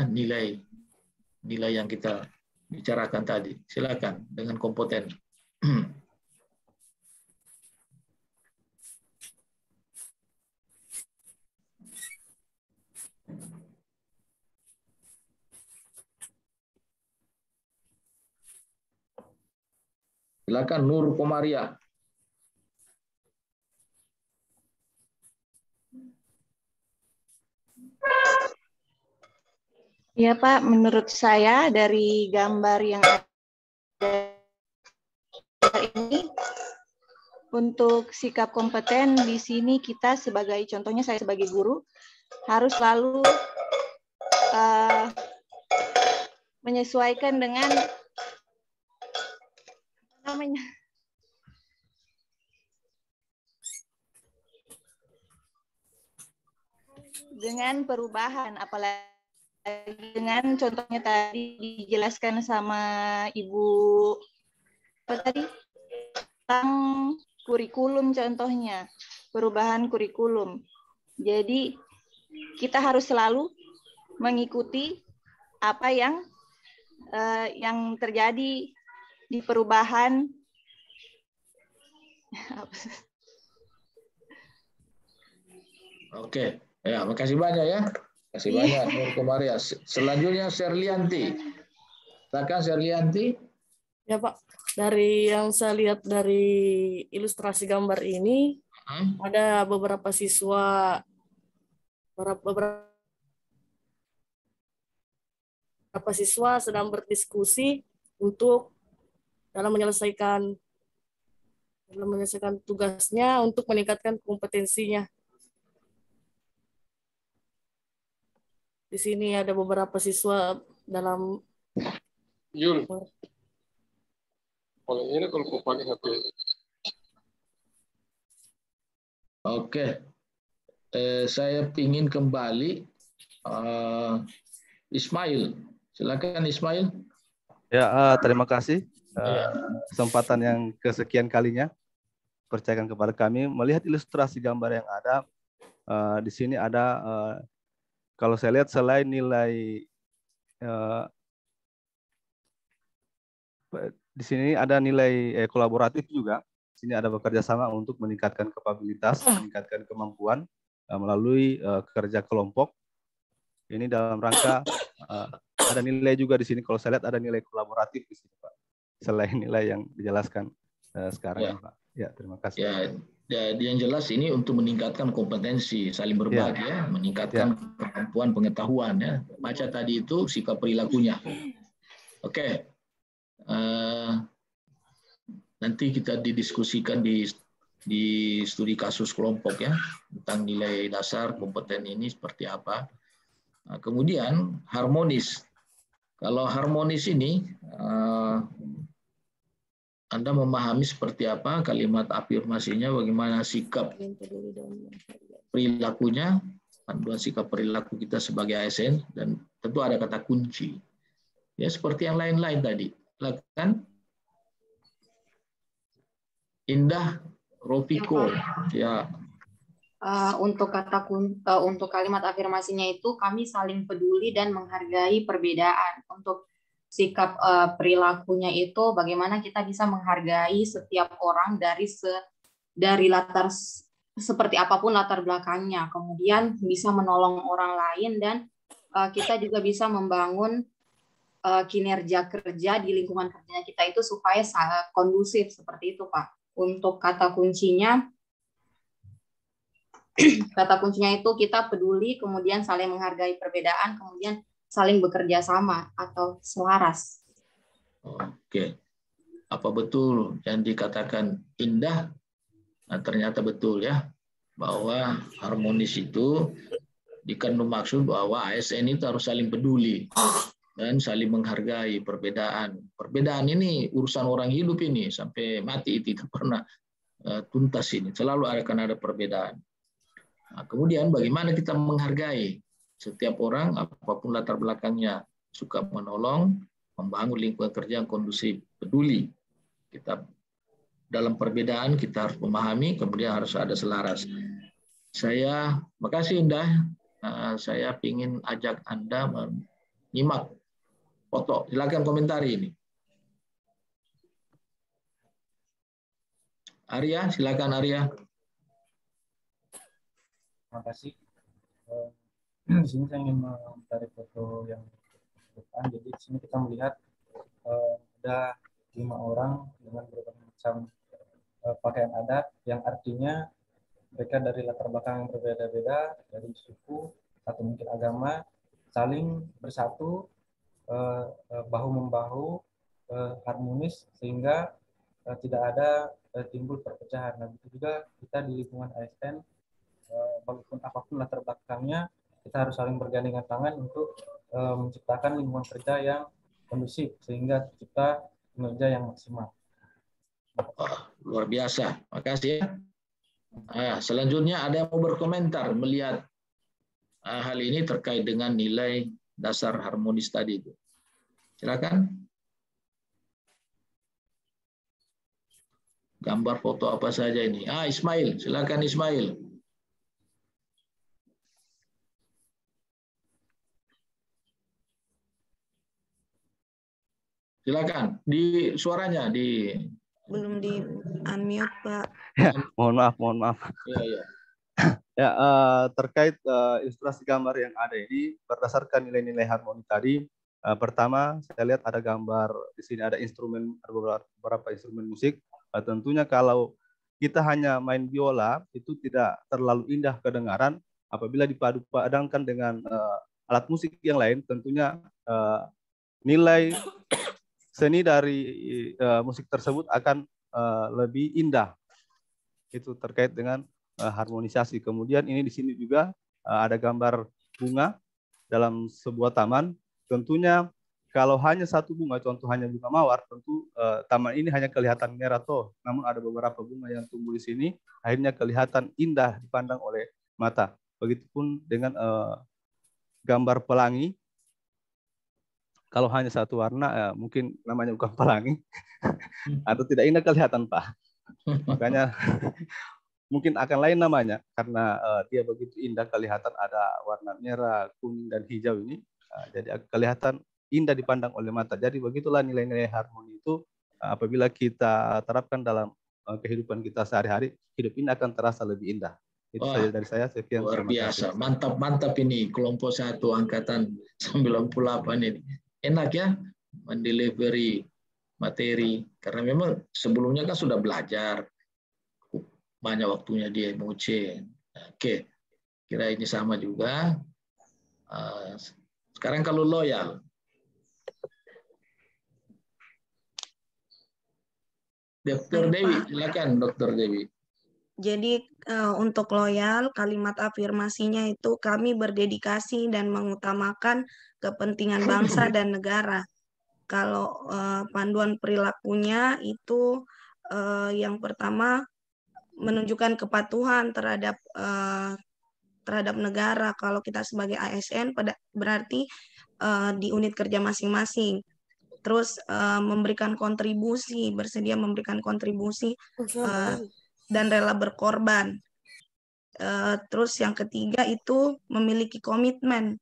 nilai yang kita bicarakan tadi? Silakan dengan kompeten. Silakan Nur Komaria. Ya Pak, menurut saya dari gambar yang ada ini, untuk sikap kompeten di sini kita sebagai, contohnya saya sebagai guru, harus selalu menyesuaikan dengan dengan perubahan, apalagi dengan contohnya tadi dijelaskan sama Ibu tentang kurikulum, contohnya perubahan kurikulum. Jadi kita harus selalu mengikuti apa yang terjadi di perubahan. Oke, ya, makasih banyak ya. Makasih banyak Nur Komaria. Selanjutnya Serlianti. Silakan Serlianti. Ya Pak, dari yang saya lihat dari ilustrasi gambar ini, ada beberapa siswa sedang berdiskusi untuk dalam menyelesaikan tugasnya untuk meningkatkan kompetensinya. Di sini ada beberapa siswa dalam Kalau ini kalau pakai HP. Oke, saya ingin kembali Ismail. Silakan Ismail. Ya, terima kasih kesempatan yang kesekian kalinya percayakan kepada kami melihat ilustrasi gambar yang ada. Di sini ada kalau saya lihat selain nilai di sini ada nilai kolaboratif juga. Di sini ada bekerja sama untuk meningkatkan kapabilitas, meningkatkan kemampuan melalui kerja kelompok. Ini dalam rangka ada nilai juga di sini. Kalau saya lihat ada nilai kolaboratif di sini, Pak. Selain nilai yang dijelaskan sekarang, Pak. Ya, terima kasih. Ya, yang jelas ini untuk meningkatkan kompetensi, saling berbagi ya, meningkatkan kemampuan pengetahuan ya. Baca tadi itu sikap perilakunya. Oke. Nanti kita didiskusikan di studi kasus kelompok ya tentang nilai dasar kompeten ini seperti apa. Nah, kemudian harmonis. Kalau harmonis ini Anda memahami seperti apa kalimat afirmasinya, bagaimana sikap perilakunya, panduan sikap perilaku kita sebagai ASN, dan tentu ada kata kunci. Ya seperti yang lain-lain tadi. Lakukan Indah Rofiko. Ya. Untuk untuk kalimat afirmasinya itu kami saling peduli dan menghargai perbedaan. Untuk sikap perilakunya itu bagaimana kita bisa menghargai setiap orang dari latar seperti apapun latar belakangnya, kemudian bisa menolong orang lain, dan kita juga bisa membangun kinerja kerja di lingkungan kerjanya kita itu supaya kondusif seperti itu, Pak. Untuk kata kuncinya itu kita peduli, kemudian saling menghargai perbedaan, kemudian saling bekerja sama atau selaras. Oke. Apa betul yang dikatakan Indah? Nah, ternyata betul ya, bahwa harmonis itu dikandung maksud bahwa ASN itu harus saling peduli dan saling menghargai perbedaan. Perbedaan ini urusan orang hidup ini sampai mati tidak pernah tuntas ini. Selalu akan ada perbedaan. Nah, kemudian bagaimana kita menghargai setiap orang apapun latar belakangnya, suka menolong, membangun lingkungan kerja yang kondusif, peduli. Kita dalam perbedaan kita harus memahami, kemudian harus ada selaras. Saya, makasih Indah. Saya ingin ajak Anda menyimak foto. Silakan komentari ini. Arya, silakan Arya. Terima kasih. Di sini saya ingin mencari foto yang depan. Jadi di sini kita melihat ada 5 orang dengan berbagai macam pakaian adat, yang artinya mereka dari latar belakang yang berbeda-beda, dari suku atau mungkin agama, saling bersatu, bahu-membahu, harmonis, sehingga tidak ada timbul perpecahan. Nah, begitu juga kita di lingkungan ASN, walaupun apapun latar belakangnya, kita harus saling bergandengan tangan untuk menciptakan lingkungan kerja yang kondusif, sehingga tercipta kinerja yang maksimal. Luar biasa, makasih ya. Selanjutnya ada yang mau berkomentar melihat hal ini terkait dengan nilai dasar harmonis tadi itu. Silakan. Gambar foto apa saja ini? Ismail, silakan Ismail. Silakan. Di suaranya di belum di unmute, Pak. Ya, mohon maaf. Iya. Ya, terkait ilustrasi gambar yang ada ini berdasarkan nilai-nilai harmoni tadi, pertama saya lihat ada gambar di sini, ada instrumen, ada beberapa instrumen musik. Tentunya kalau kita hanya main biola itu tidak terlalu indah kedengaran. Apabila dipadu-padankan dengan alat musik yang lain, tentunya nilai seni dari musik tersebut akan lebih indah. Itu terkait dengan harmonisasi. Kemudian ini di sini juga ada gambar bunga dalam sebuah taman. Tentunya kalau hanya satu bunga, contoh hanya bunga mawar, tentu taman ini hanya kelihatan merah toh. Namun ada beberapa bunga yang tumbuh di sini, akhirnya kelihatan indah dipandang oleh mata. Begitupun dengan gambar pelangi. Kalau hanya satu warna, mungkin namanya bukan pelangi, atau tidak indah kelihatan, Pak. Makanya mungkin akan lain namanya, karena dia begitu indah kelihatan ada warna merah, kuning, dan hijau ini. Jadi kelihatan indah dipandang oleh mata. Jadi begitulah nilai-nilai harmoni itu apabila kita terapkan dalam kehidupan kita sehari-hari, hidup ini akan terasa lebih indah. Itu saja dari saya. Sekian. Luar biasa. Mantap ini kelompok 1 angkatan 98 ini. Enak ya mendelivery materi, karena memang sebelumnya kan sudah belajar, banyak waktunya dia mengucin. Oke, kira ini sama juga. Sekarang kalau loyal, Dr. Dewi, silakan Dr. Dewi. Jadi untuk loyal, kalimat afirmasinya itu kami berdedikasi dan mengutamakan kepentingan bangsa dan negara. Kalau panduan perilakunya itu yang pertama menunjukkan kepatuhan terhadap negara. Kalau kita sebagai ASN berarti di unit kerja masing-masing. Terus memberikan kontribusi, bersedia memberikan kontribusi dan rela berkorban. Terus yang ketiga itu memiliki komitmen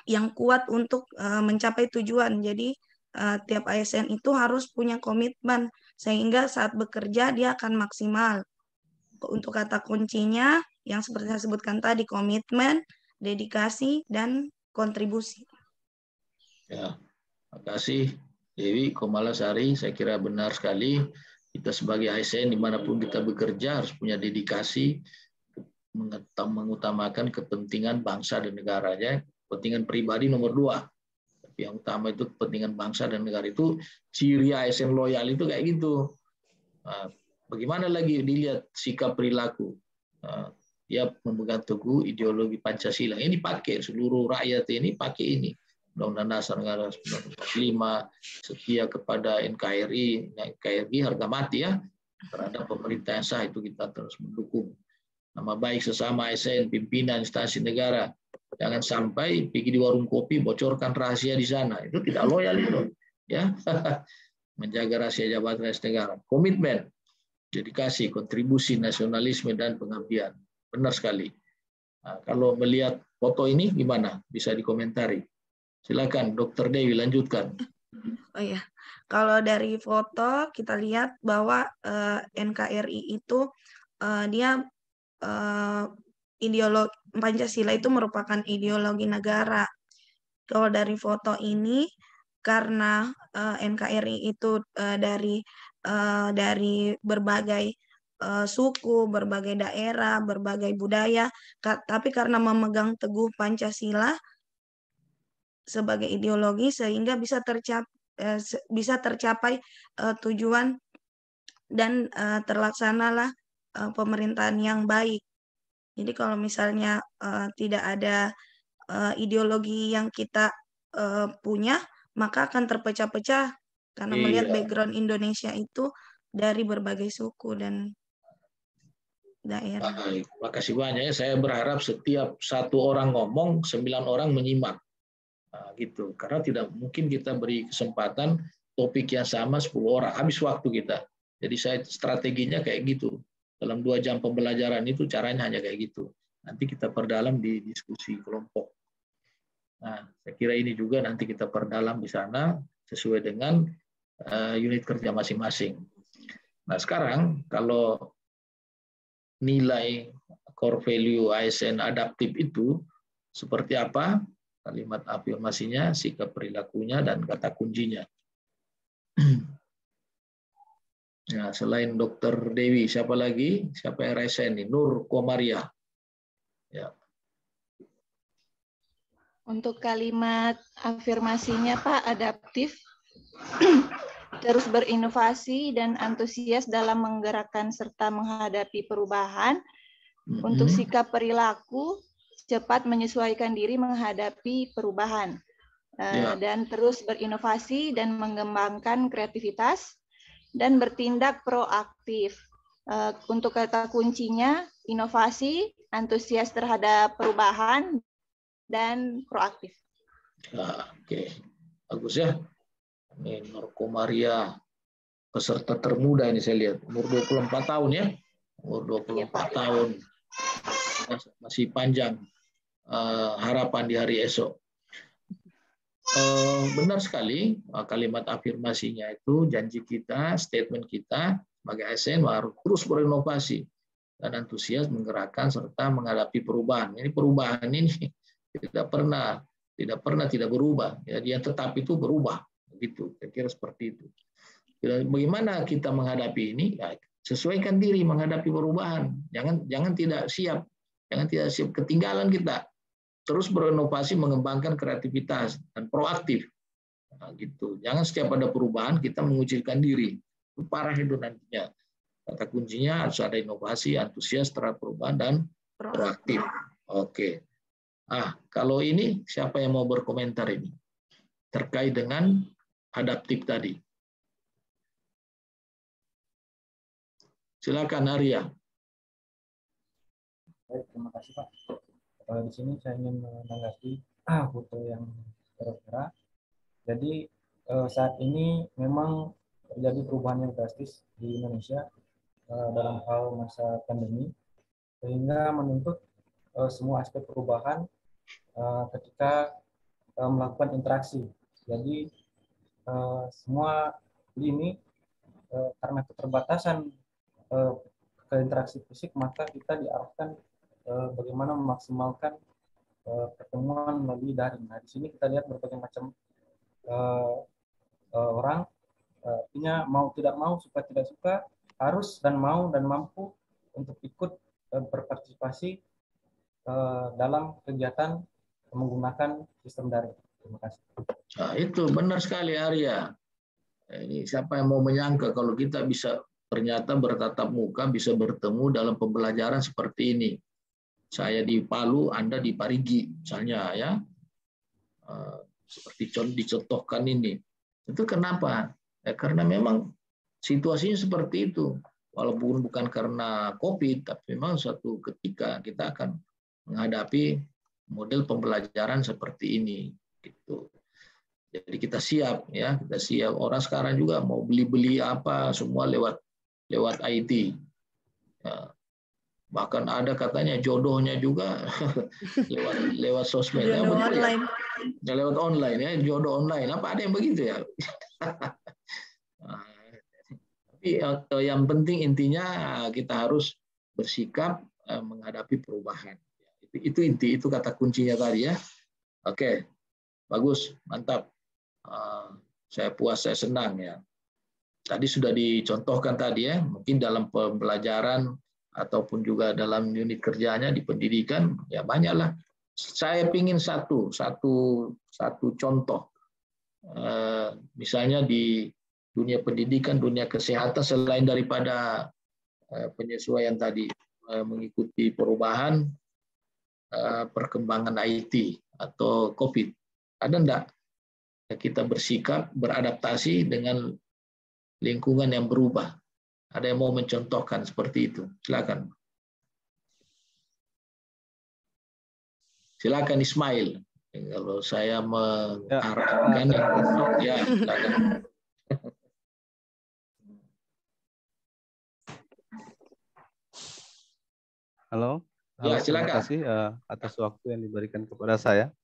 yang kuat untuk mencapai tujuan. Jadi tiap ASN itu harus punya komitmen sehingga saat bekerja dia akan maksimal. Untuk kata kuncinya yang seperti saya sebutkan tadi, komitmen, dedikasi, dan kontribusi. Ya, makasih Dewi Komalasari. Saya kira benar sekali. Kita sebagai ASN dimanapun kita bekerja harus punya dedikasi, mengutamakan kepentingan bangsa dan negaranya. Kepentingan pribadi nomor 2. Tapi yang utama itu kepentingan bangsa dan negara. Itu ciri ASN loyal itu kayak gitu. Nah, bagaimana lagi dilihat sikap perilaku. dia memegang teguh ideologi Pancasila. Ini pakai seluruh rakyat ini pakai ini. Undang-Undang Dasar Negara 1945, setia kepada NKRI, NKRI harga mati ya terhadap pemerintah yang sah, itu kita terus mendukung. Nama baik sesama ASN, pimpinan instansi negara. Jangan sampai pergi di warung kopi bocorkan rahasia di sana. Itu tidak loyal itu, ya. Menjaga rahasia jabatan negara. Komitmen, dedikasi, kontribusi, nasionalisme dan pengabdian. Benar sekali. Nah, kalau melihat foto ini gimana? Bisa dikomentari. Silakan, Dr. Dewi lanjutkan. Oh ya, kalau dari foto kita lihat bahwa NKRI itu dia ideologi Pancasila itu merupakan ideologi negara. Kalau dari foto ini karena NKRI itu dari berbagai suku, berbagai daerah, berbagai budaya, tapi karena memegang teguh Pancasila sebagai ideologi sehingga bisa tercapai tujuan dan terlaksanalah pemerintahan yang baik. Jadi kalau misalnya tidak ada ideologi yang kita punya, maka akan terpecah-pecah karena melihat background Indonesia itu dari berbagai suku dan daerah. Baik, makasih banyak. Saya berharap setiap satu orang ngomong, 9 orang menyimak. Nah, gitu. Karena tidak mungkin kita beri kesempatan topik yang sama 10 orang. Habis waktu kita. Jadi saya strateginya kayak gitu. Dalam 2 jam pembelajaran itu caranya hanya kayak gitu. Nanti kita perdalam di diskusi kelompok. Nah, saya kira ini juga nanti kita perdalam di sana sesuai dengan unit kerja masing-masing. Nah, sekarang kalau nilai core value ASN adaptif itu seperti apa? Kalimat afirmasinya, sikap perilakunya, dan kata kuncinya. Ya, selain Dr. Dewi, siapa lagi? Siapa yang resen ini? Nur Komaria. Ya. Untuk kalimat afirmasinya Pak, adaptif, terus berinovasi dan antusias dalam menggerakkan serta menghadapi perubahan. Untuk sikap perilaku, cepat menyesuaikan diri menghadapi perubahan. Dan terus berinovasi dan mengembangkan kreativitas dan bertindak proaktif. Untuk kata kuncinya, inovasi, antusias terhadap perubahan, dan proaktif. Oke, bagus ya. Ini Nur Komaria, peserta termuda ini saya lihat, umur 24 tahun ya. Umur 24 tahun. Masih panjang harapan di hari esok. Benar sekali kalimat afirmasinya itu janji kita, statement kita sebagai ASN harus terus berinovasi dan antusias menggerakkan serta menghadapi perubahan. Ini perubahan ini tidak pernah tidak berubah. Ya, dia tetap itu berubah. Begitu. Saya kira seperti itu. Bagaimana kita menghadapi ini? Ya, sesuaikan diri menghadapi perubahan. Jangan tidak siap. Jangan tidak siap, ketinggalan kita. Terus berinovasi, mengembangkan kreativitas dan proaktif. Nah, gitu. Jangan setiap ada perubahan kita mengucilkan diri. Itu parah itu nantinya. Kata kuncinya harus ada inovasi, antusias terhadap perubahan dan proaktif. Oke. Kalau ini siapa yang mau berkomentar ini terkait dengan adaptif tadi? Silakan Arya. Baik, terima kasih Pak. Di sini saya ingin menanggapi foto yang tertera. Jadi saat ini memang terjadi perubahan yang drastis di Indonesia dalam hal masa pandemi, sehingga menuntut semua aspek perubahan ketika melakukan interaksi. Jadi semua ini karena keterbatasan keinteraksi fisik, maka kita diarahkan bagaimana memaksimalkan pertemuan melalui daring. Nah, di sini kita lihat berbagai macam orang, artinya mau tidak mau, suka tidak suka, harus dan mau dan mampu untuk ikut berpartisipasi dalam kegiatan menggunakan sistem daring. Terima kasih. Nah, itu benar sekali Arya. Ini siapa yang mau menyangka kalau kita bisa ternyata bertatap muka, bisa bertemu dalam pembelajaran seperti ini. Saya di Palu, Anda di Parigi, misalnya ya. Seperti dicontohkan ini. Itu kenapa? Ya, karena memang situasinya seperti itu. Walaupun bukan karena COVID, tapi memang suatu ketika kita akan menghadapi model pembelajaran seperti ini. Gitu. Jadi kita siap, ya, kita siap. Orang sekarang juga mau beli-beli apa, semua lewat IT. Ya. Bahkan ada katanya jodohnya juga lewat sosmed. Jodoh online. Ya, lewat online, ya, jodoh online. Apa ada yang begitu ya? Tapi yang penting intinya kita harus bersikap menghadapi perubahan. Itu kata kuncinya tadi ya. Oke, bagus, mantap. Saya puas, saya senang ya. Tadi sudah dicontohkan tadi ya, mungkin dalam pembelajaran ataupun juga dalam unit kerjanya di pendidikan ya banyaklah. Saya ingin satu contoh, misalnya di dunia pendidikan, dunia kesehatan, selain daripada penyesuaian tadi mengikuti perubahan perkembangan IT atau COVID, ada enggak kita bersikap beradaptasi dengan lingkungan yang berubah? Ada yang mau mencontohkan seperti itu? Silakan. Silakan Ismail. Kalau saya mengarahkan, ya silakan. Halo. Ya, silakan. Terima kasih atas waktu yang diberikan kepada saya.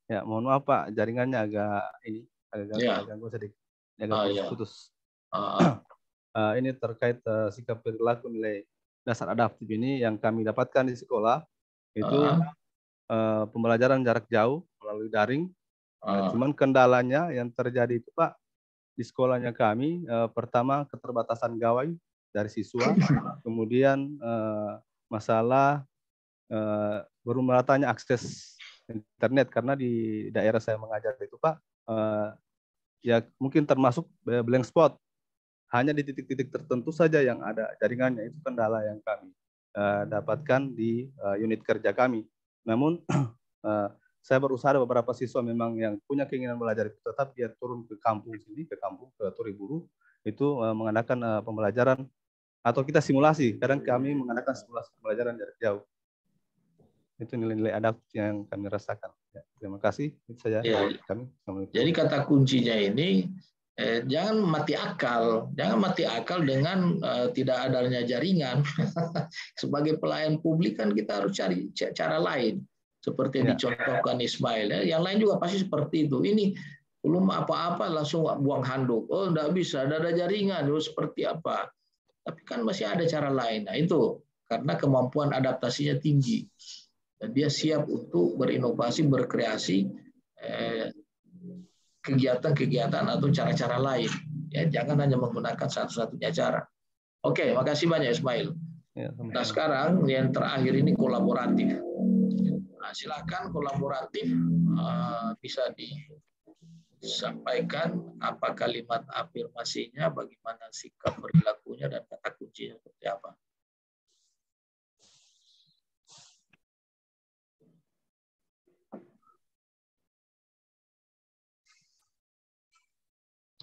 Ya, mohon maaf Pak, jaringannya agak ganggu sedikit, agak putus. Ini terkait sikap perilaku nilai dasar adaptif ini yang kami dapatkan di sekolah itu pembelajaran jarak jauh melalui daring. Cuman kendalanya yang terjadi itu Pak di sekolahnya kami, pertama keterbatasan gawai dari siswa, kemudian masalah belum meratanya akses internet karena di daerah saya mengajar itu Pak ya mungkin termasuk blank spot. Hanya di titik-titik tertentu saja yang ada jaringannya. Itu kendala yang kami dapatkan di unit kerja kami. Namun saya berusaha, ada beberapa siswa memang yang punya keinginan belajar itu tetap dia turun ke kampung sini, ke Turiburu, itu mengadakan pembelajaran atau kita simulasi. Kadang kami mengadakan simulasi pembelajaran jarak jauh. Itu nilai-nilai adaptif yang kami rasakan. Ya, terima kasih. Itu saja kami. Jadi kata kuncinya ini jangan mati akal dengan tidak adanya jaringan. Sebagai pelayan publik kan kita harus cari cara lain seperti yang dicontohkan Ismail. Yang lain juga pasti seperti itu. Ini belum apa-apa langsung buang handuk. Oh, enggak bisa, ada jaringan, seperti apa? Tapi kan masih ada cara lain. Nah, itu karena kemampuan adaptasinya tinggi. Dan dia siap untuk berinovasi, berkreasi kegiatan-kegiatan atau cara-cara lain. Ya, jangan hanya menggunakan satu-satunya cara. Oke, makasih banyak Ismail. Nah, sekarang yang terakhir ini kolaboratif. Nah, silakan kolaboratif bisa disampaikan apa kalimat afirmasinya, bagaimana sikap perilakunya dan kata kuncinya seperti apa.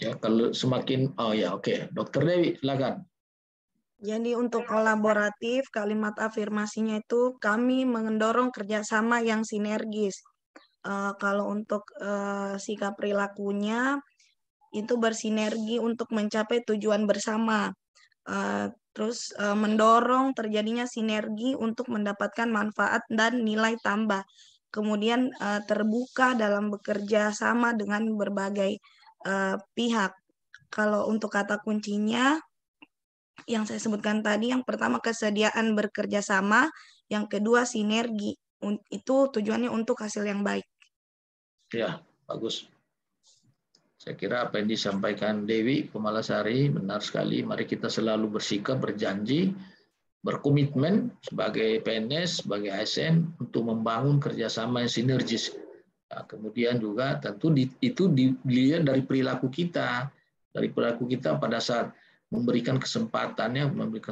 Ya, kalau semakin, Dokter Dewi, silakan. Jadi untuk kolaboratif, kalimat afirmasinya itu kami mendorong kerjasama yang sinergis. Kalau untuk sikap perilakunya itu bersinergi untuk mencapai tujuan bersama. Terus mendorong terjadinya sinergi untuk mendapatkan manfaat dan nilai tambah. Kemudian terbuka dalam bekerja sama dengan berbagai pihak. Kalau untuk kata kuncinya yang saya sebutkan tadi, yang pertama kesediaan bekerja sama, yang kedua sinergi. Itu tujuannya untuk hasil yang baik. Ya, bagus. Saya kira apa yang disampaikan Dewi Kumalasari benar sekali. Mari kita selalu bersikap, berjanji, berkomitmen sebagai PNS, sebagai ASN untuk membangun kerjasama yang sinergis. Nah, kemudian juga tentu itu dilihat dari perilaku kita pada saat memberikan kesempatannya, memberikan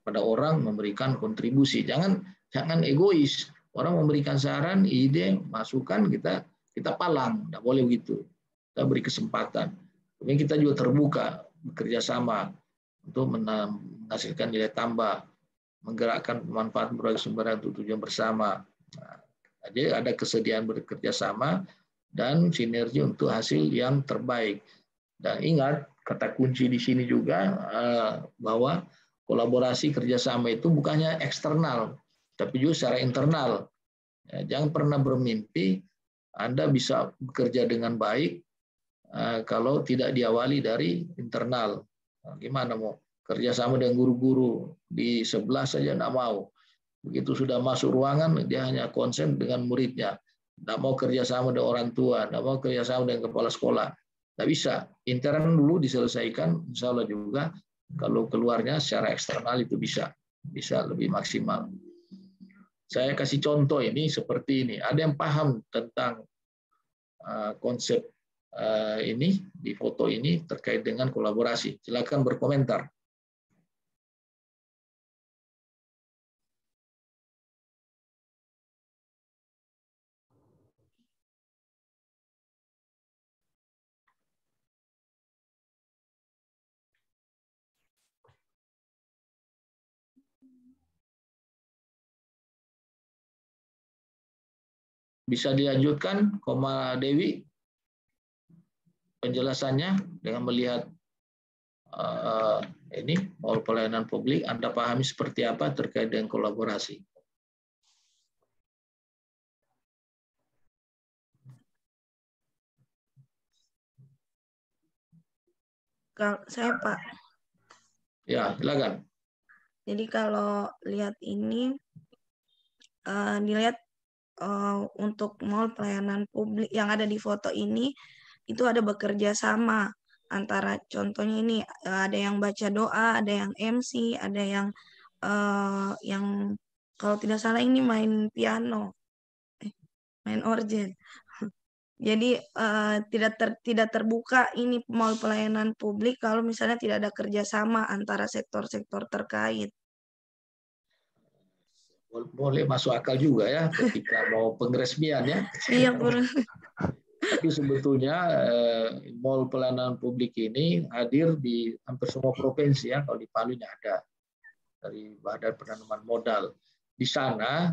pada orang, memberikan kontribusi. Jangan Jangan egois. Orang memberikan saran, ide, masukan, kita palang. Tidak boleh begitu. Kita beri kesempatan. Kemudian kita juga terbuka, bekerja sama untuk menghasilkan nilai tambah, menggerakkan manfaat berbagai sumber untuk tujuan bersama. Nah, jadi ada kesediaan bekerja sama dan sinergi untuk hasil yang terbaik. Dan ingat, kata kunci di sini juga bahwa kolaborasi kerjasama itu bukannya eksternal, tapi juga secara internal. Jangan pernah bermimpi Anda bisa bekerja dengan baik kalau tidak diawali dari internal. Gimana mau kerjasama dengan guru-guru di sebelah saja tidak mau. Begitu sudah masuk ruangan, dia hanya konsen dengan muridnya. Tidak mau kerjasama dengan orang tua, tidak mau kerjasama dengan kepala sekolah. Tidak bisa. Internal dulu diselesaikan, insya Allah juga kalau keluarnya secara eksternal itu bisa lebih maksimal. Saya kasih contoh ini seperti ini. Ada yang paham tentang konsep ini di foto ini terkait dengan kolaborasi. Silakan berkomentar. Bisa dilanjutkan, Koma Dewi, penjelasannya dengan melihat ini Mall Pelayanan Publik, Anda pahami seperti apa terkait dengan kolaborasi? Kalau saya Pak. Ya, silakan. Jadi kalau lihat ini, dilihat untuk mall pelayanan publik yang ada di foto ini, itu ada bekerja sama antara contohnya ini ada yang baca doa, ada yang MC, ada yang kalau tidak salah ini main piano, main organ. Jadi tidak terbuka ini mall pelayanan publik kalau misalnya tidak ada kerjasama antara sektor-sektor terkait. Boleh masuk akal juga ya ketika mau pengresmian ya. Iya, Bro. Tapi sebetulnya mall pelayanan publik ini hadir di hampir semua provinsi ya. Kalau di Palu ini ada dari Badan Penanaman Modal. Di sana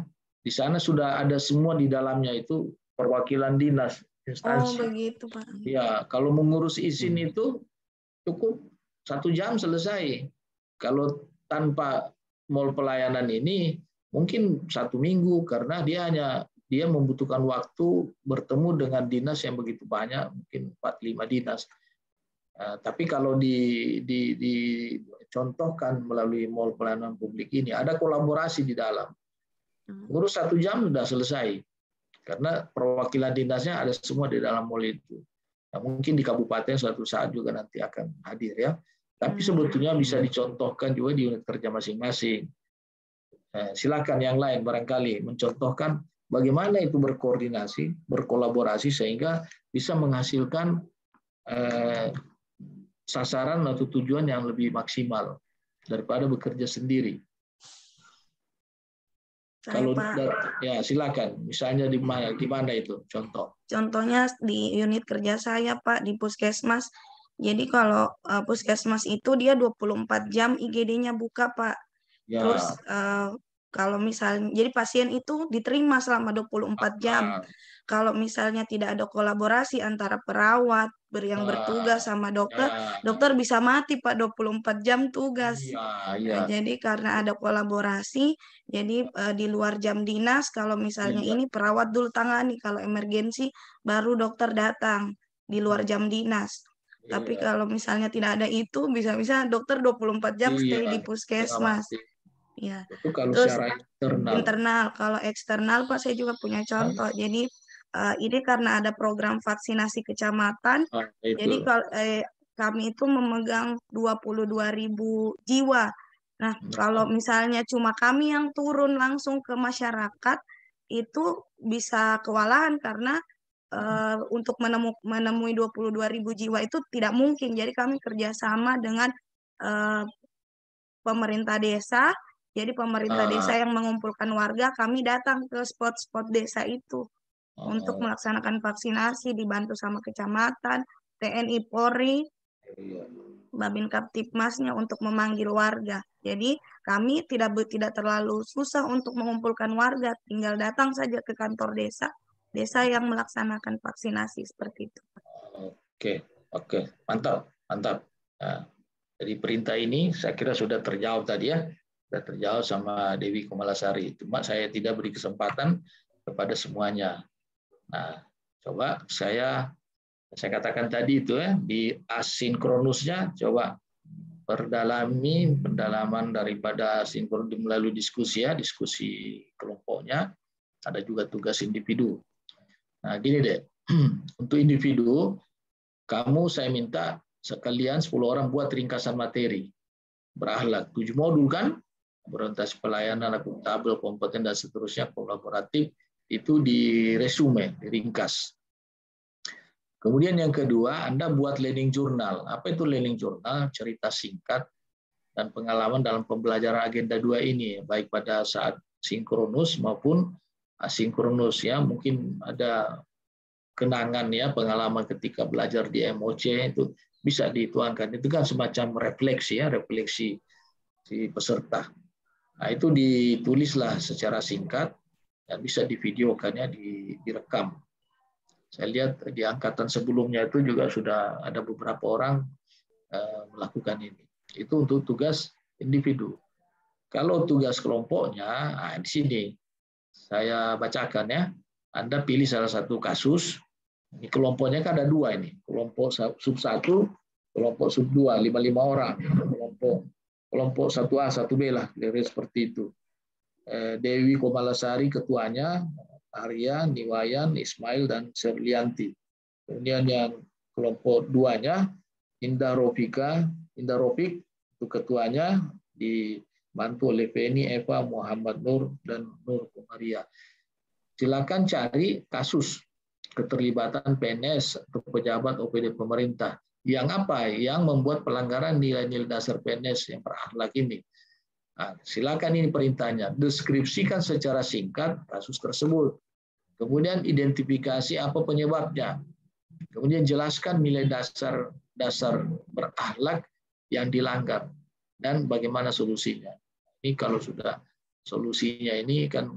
sudah ada semua di dalamnya itu perwakilan dinas instansi. Oh begitu Pak. Ya, kalau mengurus izin itu cukup 1 jam selesai. Kalau tanpa mall pelayanan ini mungkin 1 minggu karena dia membutuhkan waktu bertemu dengan dinas yang begitu banyak, mungkin 4-5 dinas. Tapi kalau dicontohkan melalui mall pelayanan publik ini, ada kolaborasi di dalam. Ngurus 1 jam sudah selesai, karena perwakilan dinasnya ada semua di dalam mall itu. Nah, mungkin di kabupaten suatu saat juga nanti akan hadir ya. Tapi sebetulnya bisa dicontohkan juga di unit kerja masing-masing. Silakan yang lain barangkali mencontohkan bagaimana itu berkoordinasi, berkolaborasi sehingga bisa menghasilkan sasaran atau tujuan yang lebih maksimal daripada bekerja sendiri. Kalau ya silakan, misalnya di mana itu contoh? Contohnya di unit kerja saya Pak di Puskesmas. Jadi kalau Puskesmas itu dia 24 jam IGD-nya buka Pak. Ya. Terus kalau misalnya jadi pasien itu diterima selama 24 jam. Kalau misalnya tidak ada kolaborasi antara perawat yang bertugas sama dokter, dokter bisa mati Pak 24 jam tugas. Nah, jadi karena ada kolaborasi, jadi di luar jam dinas kalau misalnya ini perawat dulu tangani, kalau emergensi baru dokter datang di luar jam dinas. Tapi kalau misalnya tidak ada itu, bisa-bisa dokter 24 jam stay di puskesmas. Ya. Itu kalau Terus secara internal, kalau eksternal Pak saya juga punya contoh. Jadi ini karena ada program vaksinasi kecamatan. Jadi kalau kami itu memegang 22.000 jiwa. Nah, kalau misalnya cuma kami yang turun langsung ke masyarakat itu bisa kewalahan karena untuk menemui 22.000 jiwa itu tidak mungkin. Jadi kami kerjasama dengan pemerintah desa Jadi pemerintah desa yang mengumpulkan warga, kami datang ke spot-spot desa itu untuk melaksanakan vaksinasi, dibantu sama kecamatan, TNI Polri, Babin Kaptipmasnya untuk memanggil warga. Jadi kami tidak terlalu susah untuk mengumpulkan warga, tinggal datang saja ke kantor desa yang melaksanakan vaksinasi seperti itu. Oke, mantap. Nah, dari perintah ini saya kira sudah terjawab tadi ya. Sudah terjawab sama Dewi Komalasari. Cuma saya tidak beri kesempatan kepada semuanya. Nah, coba saya katakan tadi itu ya, di asinkronusnya coba pendalaman daripada asinkronus melalui diskusi ya, diskusi kelompoknya. Ada juga tugas individu. Nah, gini deh. Untuk individu, saya minta sekalian 10 orang buat ringkasan materi berakhlak. 7 modul kan? Orientasi pelayanan, akuntabel, kompeten, dan seterusnya, kolaboratif, itu di resume, diringkas. Kemudian yang kedua, Anda buat learning journal. Apa itu learning journal? Cerita singkat dan pengalaman dalam pembelajaran agenda 2 ini, baik pada saat sinkronus maupun asinkronus ya. Mungkin ada kenangan ya, pengalaman ketika belajar di MOC, itu bisa dituangkan. Itu kan semacam refleksi ya, refleksi si peserta. Nah, itu ditulislah secara singkat dan bisa divideokannya, direkam. Saya lihat di angkatan sebelumnya itu juga sudah ada beberapa orang melakukan ini. Itu untuk tugas individu. Kalau tugas kelompoknya, di sini saya bacakan ya. Anda pilih salah satu kasus. Ini kelompoknya kan ada 2 ini. Kelompok sub 1, kelompok sub 2, 5 orang. Kelompok 1A, 1B lah, kira-kira seperti itu. Dewi Komalasari ketuanya, Arya, Niwayan, Ismail, dan Serlianti. Kemudian yang kelompok 2-nya, Indah Rofik itu ketuanya, dibantu oleh Feni, Eva, Muhammad Nur, dan Nur Komaria. Silakan cari kasus keterlibatan PNS atau pejabat OPD pemerintah. Yang apa? Yang membuat pelanggaran nilai-nilai dasar PNS yang berakhlak ini. Nah, silakan ini perintahnya. Deskripsikan secara singkat kasus tersebut. Kemudian identifikasi apa penyebabnya. Kemudian jelaskan nilai dasar berakhlak yang dilanggar dan bagaimana solusinya. Ini kalau sudah solusinya ini kan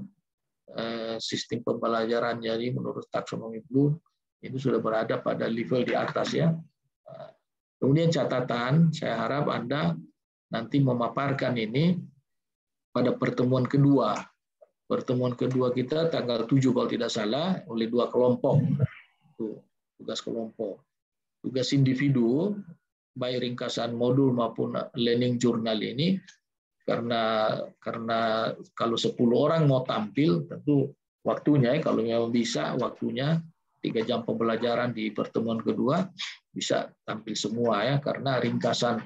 sistem pembelajaran jadi menurut taksonomi Bloom itu sudah berada pada level di atas ya. Kemudian catatan, saya harap Anda nanti memaparkan ini pada pertemuan kedua. Pertemuan kedua kita tanggal 7 kalau tidak salah oleh 2 kelompok. Itu tugas kelompok. Tugas individu, baik ringkasan modul maupun learning journal ini, karena kalau 10 orang mau tampil, tentu waktunya, kalau memang bisa, waktunya 3 jam pembelajaran di pertemuan kedua, bisa tampil semua ya, karena ringkasan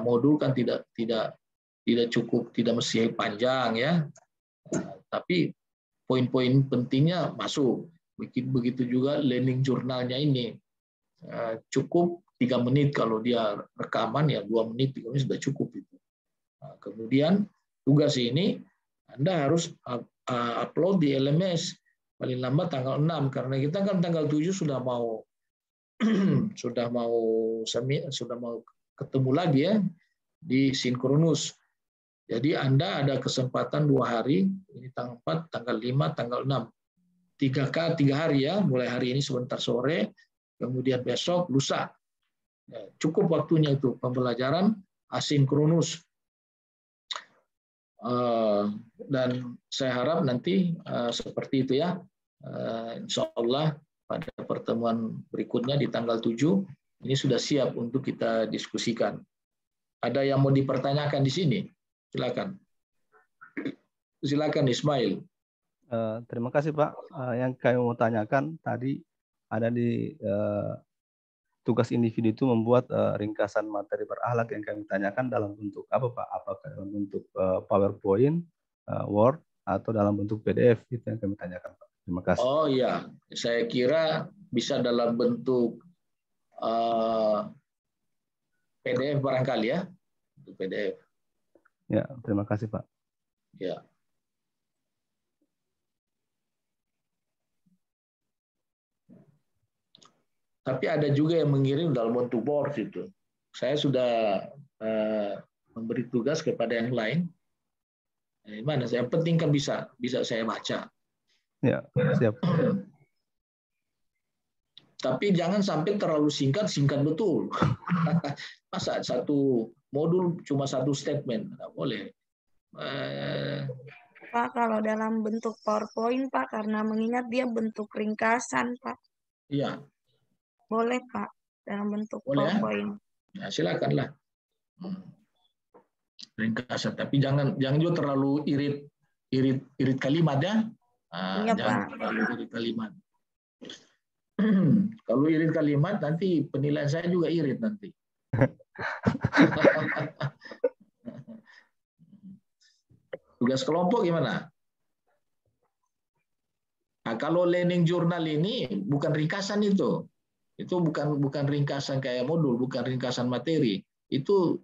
modul kan tidak cukup, tidak mesti panjang ya, tapi poin-poin pentingnya masuk. Begitu juga learning journalnya ini cukup 3 menit, kalau dia rekaman ya 2 menit, 3 menit sudah cukup itu. Nah, kemudian tugas ini Anda harus upload di LMS paling lambat tanggal 6, karena kita kan tanggal 7 sudah mau ketemu lagi ya di sinkronus. Jadi Anda ada kesempatan 2 hari, ini tanggal 4, tanggal 5, tanggal 6. 3 hari ya, mulai hari ini sebentar sore, kemudian besok, lusa. Ya, cukup waktunya itu pembelajaran asinkronus. Dan saya harap nanti seperti itu ya. Insya Allah pada pertemuan berikutnya di tanggal 7 ini sudah siap untuk kita diskusikan. Ada yang mau dipertanyakan di sini? Silakan. Silakan Ismail. Terima kasih Pak. Yang kami mau tanyakan tadi ada di tugas individu itu membuat ringkasan materi berakhlak, yang kami tanyakan dalam bentuk apa Pak? Apakah dalam bentuk PowerPoint, Word, atau dalam bentuk PDF? Itu yang kami tanyakan Pak. Terima kasih. Oh iya, saya kira bisa dalam bentuk PDF barangkali ya, PDF. Ya, terima kasih Pak. Ya. Tapi ada juga yang mengirim dalam bentuk board itu. Saya sudah memberi tugas kepada yang lain. Mana? Yang penting kan bisa saya baca. Ya, siap. Tapi jangan sampai terlalu singkat betul. Masa satu modul cuma satu statement, nggak boleh. Pak, kalau dalam bentuk PowerPoint, Pak, karena mengingat dia bentuk ringkasan, Pak. Iya. Boleh, Pak, dalam bentuk boleh, PowerPoint. Ya, silakanlah. Ringkasan, tapi jangan juga terlalu irit kalimat ya. Iya, jangan Pak. terlalu irit kalimat. Kalau irit kalimat nanti penilaian saya juga irit nanti. Tugas kelompok gimana? Nah, kalau learning journal ini bukan ringkasan itu bukan ringkasan kayak modul, bukan ringkasan materi. Itu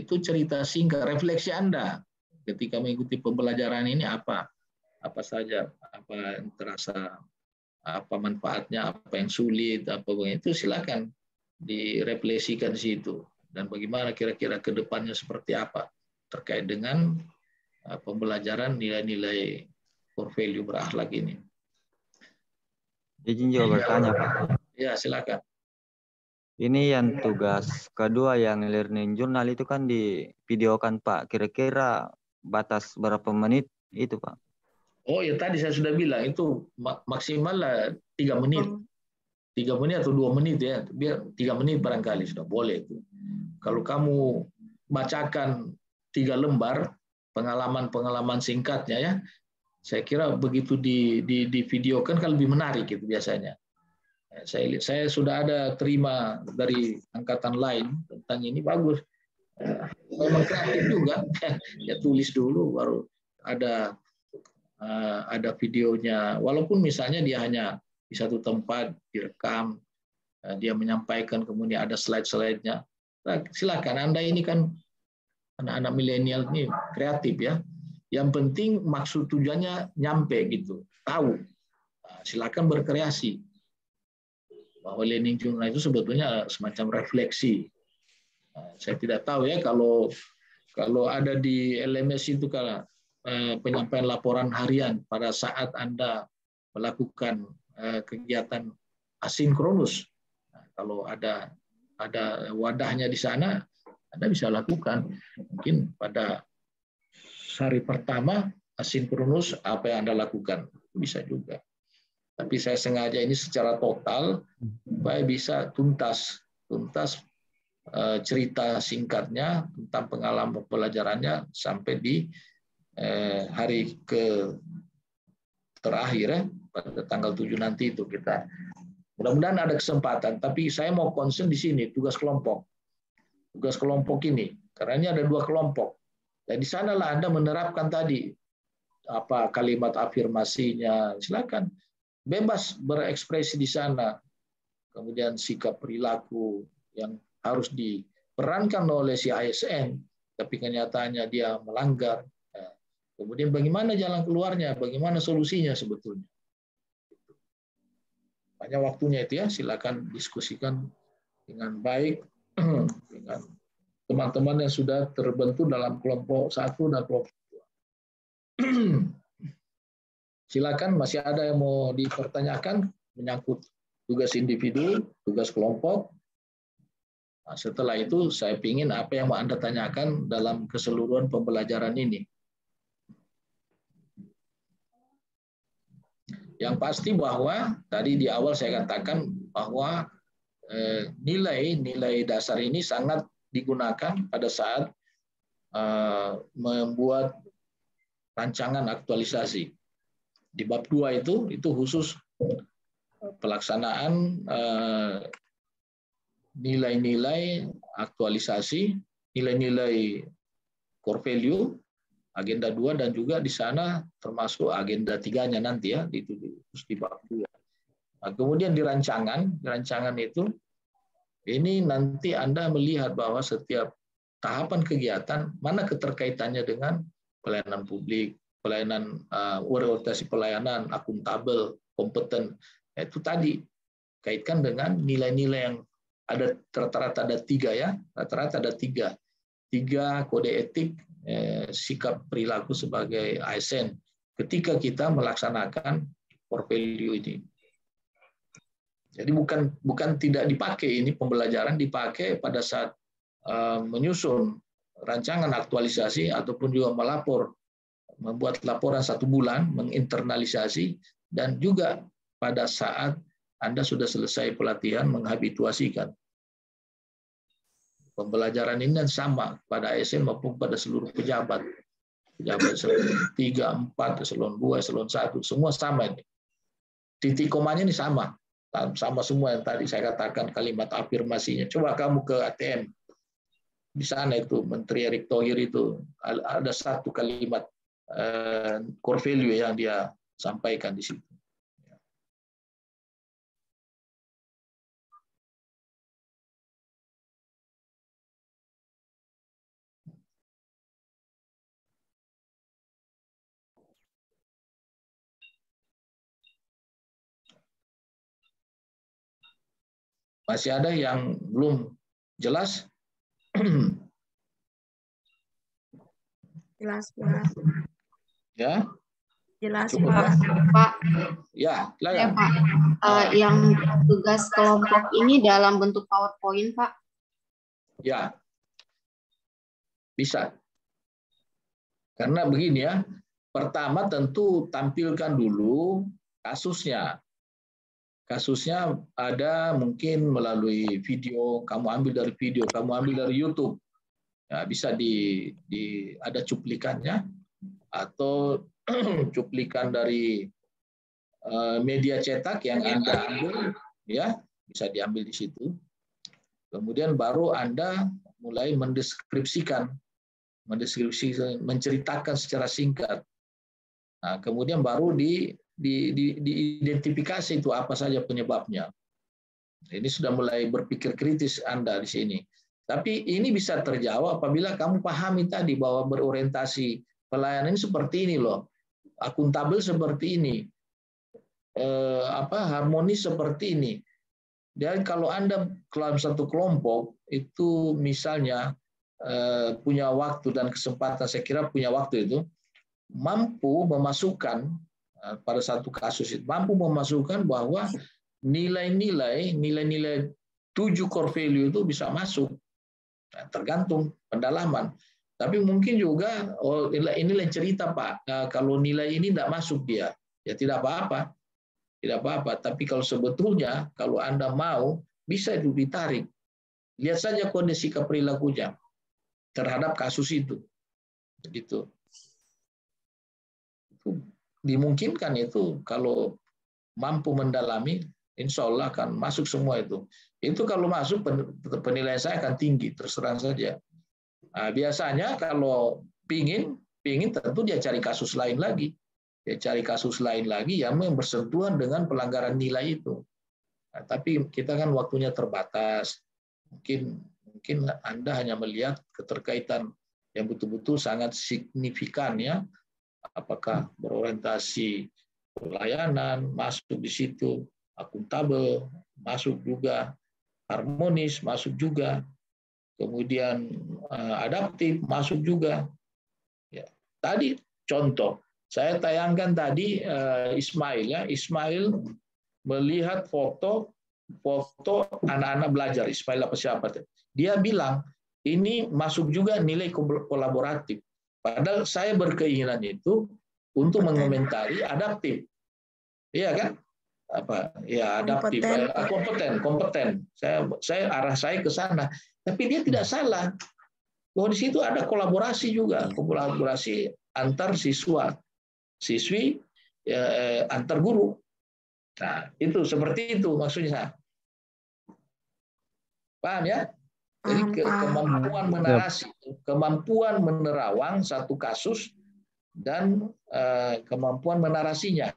cerita singkat, refleksi Anda ketika mengikuti pembelajaran ini apa saja, apa yang terasa, apa manfaatnya, apa yang sulit, apa itu silakan direfleksikan di situ, dan bagaimana kira-kira ke depannya seperti apa terkait dengan pembelajaran nilai-nilai core value berakhlak ini. Izin juga bertanya, Pak. Ya, silakan. Ini yang tugas kedua yang learning journal itu kan divideokan, Pak. Kira-kira batas berapa menit itu, Pak? Oh ya, tadi saya sudah bilang itu maksimal lah 3 menit. 3 menit atau 2 menit ya. Biar 3 menit barangkali sudah boleh itu. Kalau kamu bacakan 3 lembar pengalaman singkatnya ya, saya kira begitu di videokan kan lebih menarik itu biasanya. Saya sudah ada terima dari angkatan lain tentang ini, bagus. Memang kreatif juga. Ya tulis dulu baru ada videonya. Walaupun misalnya dia hanya di satu tempat direkam, dia menyampaikan kemudian ada slide-slide-nya. Nah, silakan, Anda ini kan anak-anak milenial ini kreatif ya. Yang penting maksud tujuannya nyampe gitu, tahu. Nah, silakan berkreasi. Bahwa learning journal itu sebetulnya semacam refleksi. Nah, saya tidak tahu ya kalau ada di LMS itu kalau penyampaian laporan harian pada saat Anda melakukan kegiatan asinkronus. Nah, kalau ada wadahnya di sana, Anda bisa lakukan. Mungkin pada hari pertama asinkronus apa yang Anda lakukan, bisa juga. Tapi saya sengaja ini secara total supaya bisa tuntas cerita singkatnya tentang pengalaman pembelajarannya sampai di hari terakhir ya, pada tanggal 7 nanti itu kita. Mudah-mudahan ada kesempatan, tapi saya mau concern di sini tugas kelompok. Tugas kelompok ini, karena ini ada 2 kelompok. Dan di sanalah Anda menerapkan tadi apa kalimat afirmasinya, silakan. Bebas berekspresi di sana. Kemudian sikap perilaku yang harus diperankan oleh si ASN, tapi kenyataannya dia melanggar. Kemudian bagaimana jalan keluarnya, bagaimana solusinya sebetulnya. Banyak waktunya itu ya, silakan diskusikan dengan baik dengan teman-teman yang sudah terbentuk dalam kelompok 1 dan kelompok 2. Silakan, masih ada yang mau dipertanyakan menyangkut tugas individu, tugas kelompok. Nah, setelah itu saya ingin apa yang mau Anda tanyakan dalam keseluruhan pembelajaran ini. Yang pasti bahwa tadi di awal saya katakan bahwa nilai dasar ini sangat digunakan pada saat membuat rancangan aktualisasi. Di bab 2 itu khusus pelaksanaan nilai-nilai aktualisasi, nilai-nilai core value, agenda 2, dan juga di sana termasuk agenda 3-nya nanti ya, itu di bab 2. Nah, kemudian di rancangan itu ini nanti Anda melihat bahwa setiap tahapan kegiatan, mana keterkaitannya dengan pelayanan publik, pelayanan orientasi pelayanan, akuntabel, kompeten. Itu tadi kaitkan dengan nilai-nilai yang ada, rata-rata ada 3 ya, rata-rata ada 3 kode etik sikap perilaku sebagai ASN ketika kita melaksanakan core value ini. Jadi bukan tidak dipakai, ini pembelajaran dipakai pada saat menyusun rancangan aktualisasi ataupun juga membuat laporan 1 bulan, menginternalisasi, dan juga pada saat Anda sudah selesai pelatihan menghabituasikan. Pembelajaran ini sama pada ASN maupun pada seluruh pejabat. Pejabat eselon 3, 4, eselon 2, eselon 1, semua sama ini. Titik komanya ini sama. Sama semua yang tadi saya katakan kalimat afirmasinya. Coba kamu ke ATM. Di sana itu Menteri Erick Thohir itu ada 1 kalimat core value yang dia sampaikan di situ. Masih ada yang belum jelas? Jelas, Pak. Ya? Jelas, Cukup, Pak. Ya, Ya, Pak. Yang tugas kelompok ini dalam bentuk PowerPoint, Pak? Ya. Bisa. Karena begini ya, pertama tentu tampilkan dulu kasusnya. Kasusnya ada mungkin melalui video, kamu ambil dari video, kamu ambil dari YouTube. Ya, bisa ada cuplikannya atau cuplikan dari media cetak yang Anda ambil, ya bisa diambil di situ. Kemudian baru Anda mulai mendeskripsikan, menceritakan secara singkat. Nah, kemudian baru diidentifikasi itu apa saja penyebabnya. Ini sudah mulai berpikir kritis Anda di sini. Tapi ini bisa terjawab apabila kamu pahami tadi bahwa berorientasi pelayanan ini seperti ini loh, akuntabel seperti ini, harmonis seperti ini. Dan kalau Anda dalam satu kelompok itu misalnya punya waktu dan kesempatan, saya kira punya waktu itu mampu memasukkan pada satu kasus itu mampu memasukkan bahwa nilai-nilai 7 core value itu bisa masuk. Nah, tergantung pendalaman. Tapi mungkin juga inilah cerita Pak, kalau nilai ini tidak masuk dia, ya tidak apa-apa. Tidak apa-apa, tapi kalau sebetulnya kalau Anda mau bisa itu ditarik. Lihat saja kondisi perilakunya terhadap kasus itu. Begitu. Dimungkinkan itu kalau mampu mendalami, insya Allah akan masuk semua itu. Itu kalau masuk penilaian saya akan tinggi, terus terang saja. Nah, biasanya kalau pingin tentu dia cari kasus lain lagi. Dia cari kasus lain lagi yang bersentuhan dengan pelanggaran nilai itu. Nah, tapi kita kan waktunya terbatas. Mungkin Anda hanya melihat keterkaitan yang betul-betul sangat signifikan ya. Apakah berorientasi pelayanan masuk di situ, akuntabel masuk juga, harmonis masuk juga, kemudian adaptif masuk juga. Ya. Tadi contoh, saya tayangkan tadi Ismail ya, Ismail melihat foto anak-anak belajar, Ismail apa siapa? Dia bilang ini masuk juga nilai kolaboratif. Padahal saya berkeinginan itu untuk mengomentari adaptif, iya kan? Ya adaptif, kompeten. Saya ke sana, tapi dia tidak salah. Bahwa di situ ada kolaborasi juga, kolaborasi antar siswa, siswi, antar guru. Nah itu seperti itu maksudnya. Paham ya? Jadi kemampuan menarasi, kemampuan menerawang satu kasus dan kemampuan menarasinya.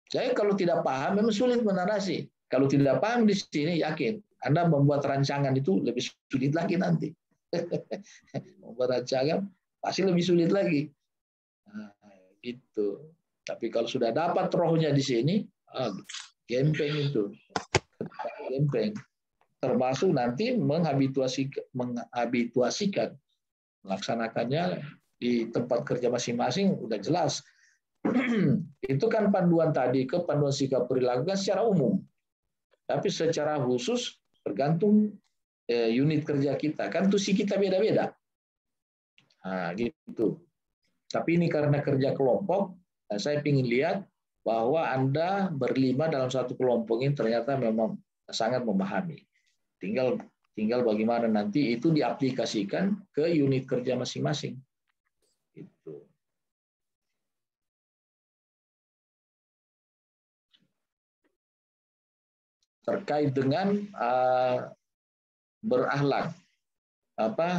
Saya kalau tidak paham memang sulit menarasi. Kalau tidak paham di sini yakin Anda membuat rancangan itu lebih sulit lagi nanti. Membaca pasti lebih sulit lagi. Nah, gitu. Tapi kalau sudah dapat rohnya di sini, gempeng itu. Gempeng. Termasuk nanti menghabituasikan, melaksanakannya di tempat kerja masing-masing udah jelas. Itu kan panduan tadi ke panduan sikap perilaku kan secara umum. Tapi secara khusus tergantung unit kerja kita. Kan tusi kita beda-beda. Nah, gitu. Tapi ini karena kerja kelompok, saya ingin lihat bahwa Anda berlima dalam satu kelompok ini ternyata memang sangat memahami. Tinggal bagaimana nanti itu diaplikasikan ke unit kerja masing-masing. Gitu. Terkait dengan berakhlak,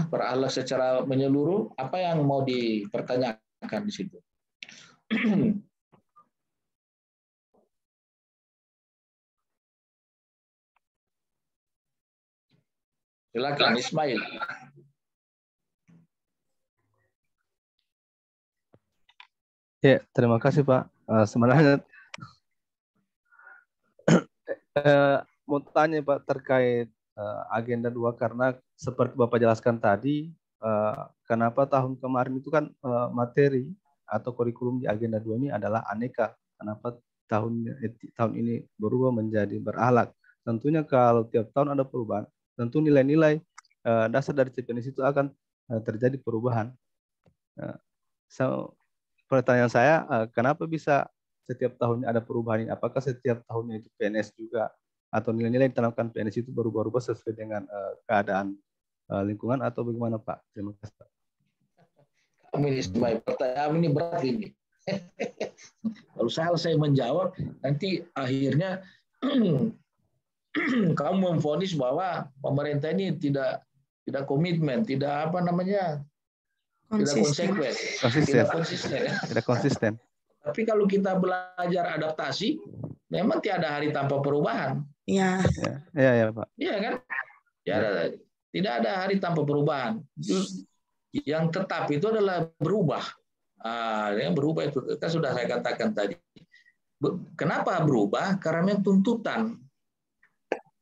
berakhlak secara menyeluruh, apa yang mau dipertanyakan di situ? Silakan Ismail. Ya, terima kasih Pak. Sebenarnya mau tanya Pak terkait agenda 2 karena seperti Bapak jelaskan tadi, kenapa tahun kemarin itu kan materi atau kurikulum di agenda 2 ini adalah aneka. Kenapa tahun ini berubah menjadi berakhlak? Tentunya kalau tiap tahun ada perubahan, tentu nilai-nilai dasar dari CPNS itu akan terjadi perubahan. Pertanyaan saya, kenapa bisa setiap tahun ada perubahan ini? Apakah setiap tahunnya itu PNS juga atau nilai-nilai yang ditanamkan PNS itu berubah-ubah sesuai dengan keadaan lingkungan atau bagaimana Pak? Terima kasih Pak. Pertanyaan ini berat ini. Kalau saya menjawab, nanti akhirnya kamu memvonis bahwa pemerintah ini tidak komitmen, tidak tidak konsisten. Tapi kalau kita belajar adaptasi, memang tiada hari tanpa perubahan. Iya. Iya Pak. Iya kan? Tidak ada hari tanpa perubahan. Yang tetap itu adalah berubah. Yang berubah itu kan sudah saya katakan tadi. Kenapa berubah? Karena memang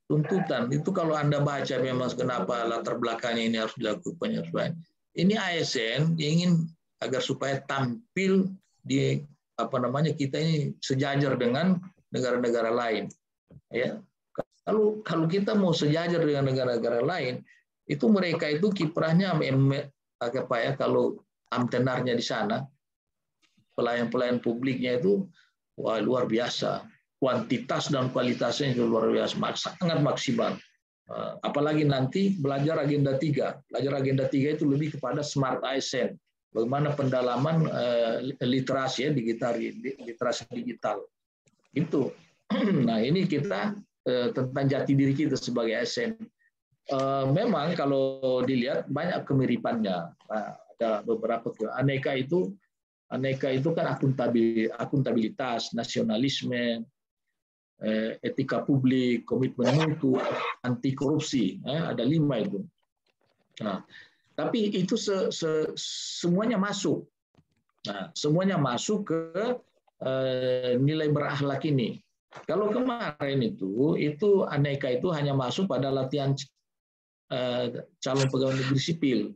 tuntutan itu kalau Anda baca memang kenapa latar belakangnya ini harus dilakukan. Ini ASN ingin agar supaya tampil di kita ini sejajar dengan negara-negara lain. Ya, kalau kita mau sejajar dengan negara-negara lain, itu mereka itu kiprahnya kalau amtenarnya di sana, pelayan-pelayan publiknya itu luar biasa. Kuantitas dan kualitasnya itu luar biasa, sangat maksimal. Apalagi nanti belajar agenda 3. Belajar agenda 3 itu lebih kepada smart ASN. Bagaimana pendalaman literasi literasi digital. Itu. Nah, ini kita tentang jati diri kita sebagai ASN. Memang kalau dilihat banyak kemiripannya. Ada beberapa aneka itu kan akuntabilitas, nasionalisme, etika publik, komitmen mutu, anti korupsi, ada 5 itu. Nah, tapi itu semuanya masuk. Nah, semuanya masuk ke nilai berakhlak ini. Kalau kemarin itu aneka itu hanya masuk pada latihan calon pegawai negeri sipil.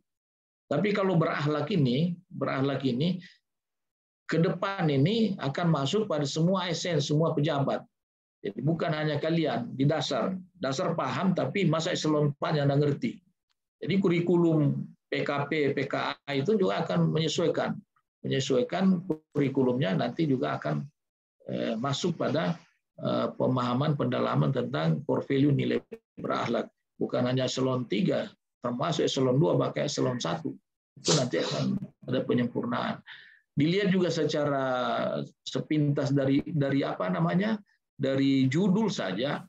Tapi kalau berakhlak ini ke depan ini akan masuk pada semua ASN, semua pejabat. Jadi bukan hanya kalian di dasar paham, tapi masa eselon 4 yang nggak ngerti. Jadi kurikulum PKP, PKA itu juga akan menyesuaikan kurikulumnya nanti juga akan masuk pada pemahaman pendalaman tentang core value nilai berakhlak. Bukan hanya eselon 3, termasuk eselon 2 bahkan eselon 1. Itu nanti akan ada penyempurnaan. Dilihat juga secara sepintas dari dari judul saja,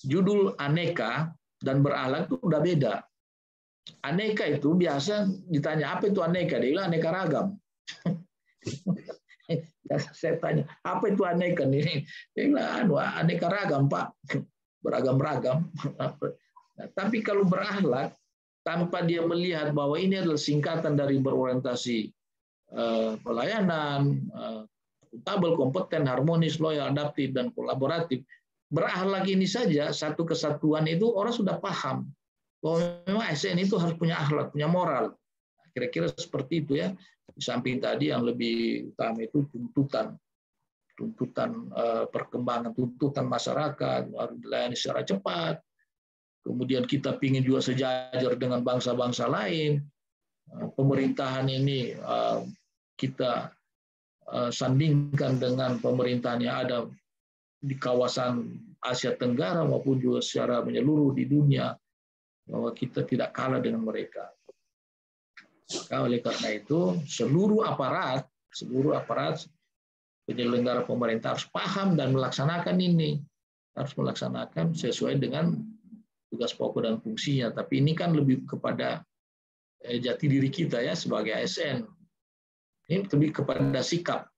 judul aneka dan berakhlak itu udah beda. Aneka itu biasa ditanya apa itu aneka, dia bilang aneka ragam. Saya tanya apa itu aneka nih, dia bilang aneka ragam Pak, beragam-ragam. Nah, tapi kalau berakhlak tanpa dia melihat bahwa ini adalah singkatan dari berorientasi pelayanan, akuntabel, kompeten, harmonis, loyal, adaptif, dan kolaboratif, berakhlak ini saja, satu kesatuan itu orang sudah paham bahwa memang ASN itu harus punya akhlak, punya moral. Kira-kira seperti itu ya. Di samping tadi yang lebih utama itu tuntutan perkembangan, tuntutan masyarakat, harus dilayani secara cepat. Kemudian kita ingin juga sejajar dengan bangsa-bangsa lain. Pemerintahan ini kita sandingkan dengan pemerintahan yang ada di kawasan Asia Tenggara maupun juga secara menyeluruh di dunia, bahwa kita tidak kalah dengan mereka. Maka oleh karena itu seluruh aparat penyelenggara pemerintah harus paham dan melaksanakan ini, harus melaksanakan sesuai dengan tugas pokok dan fungsinya. Tapi ini kan lebih kepada jati diri kita ya sebagai ASN. Ini lebih kepada sikap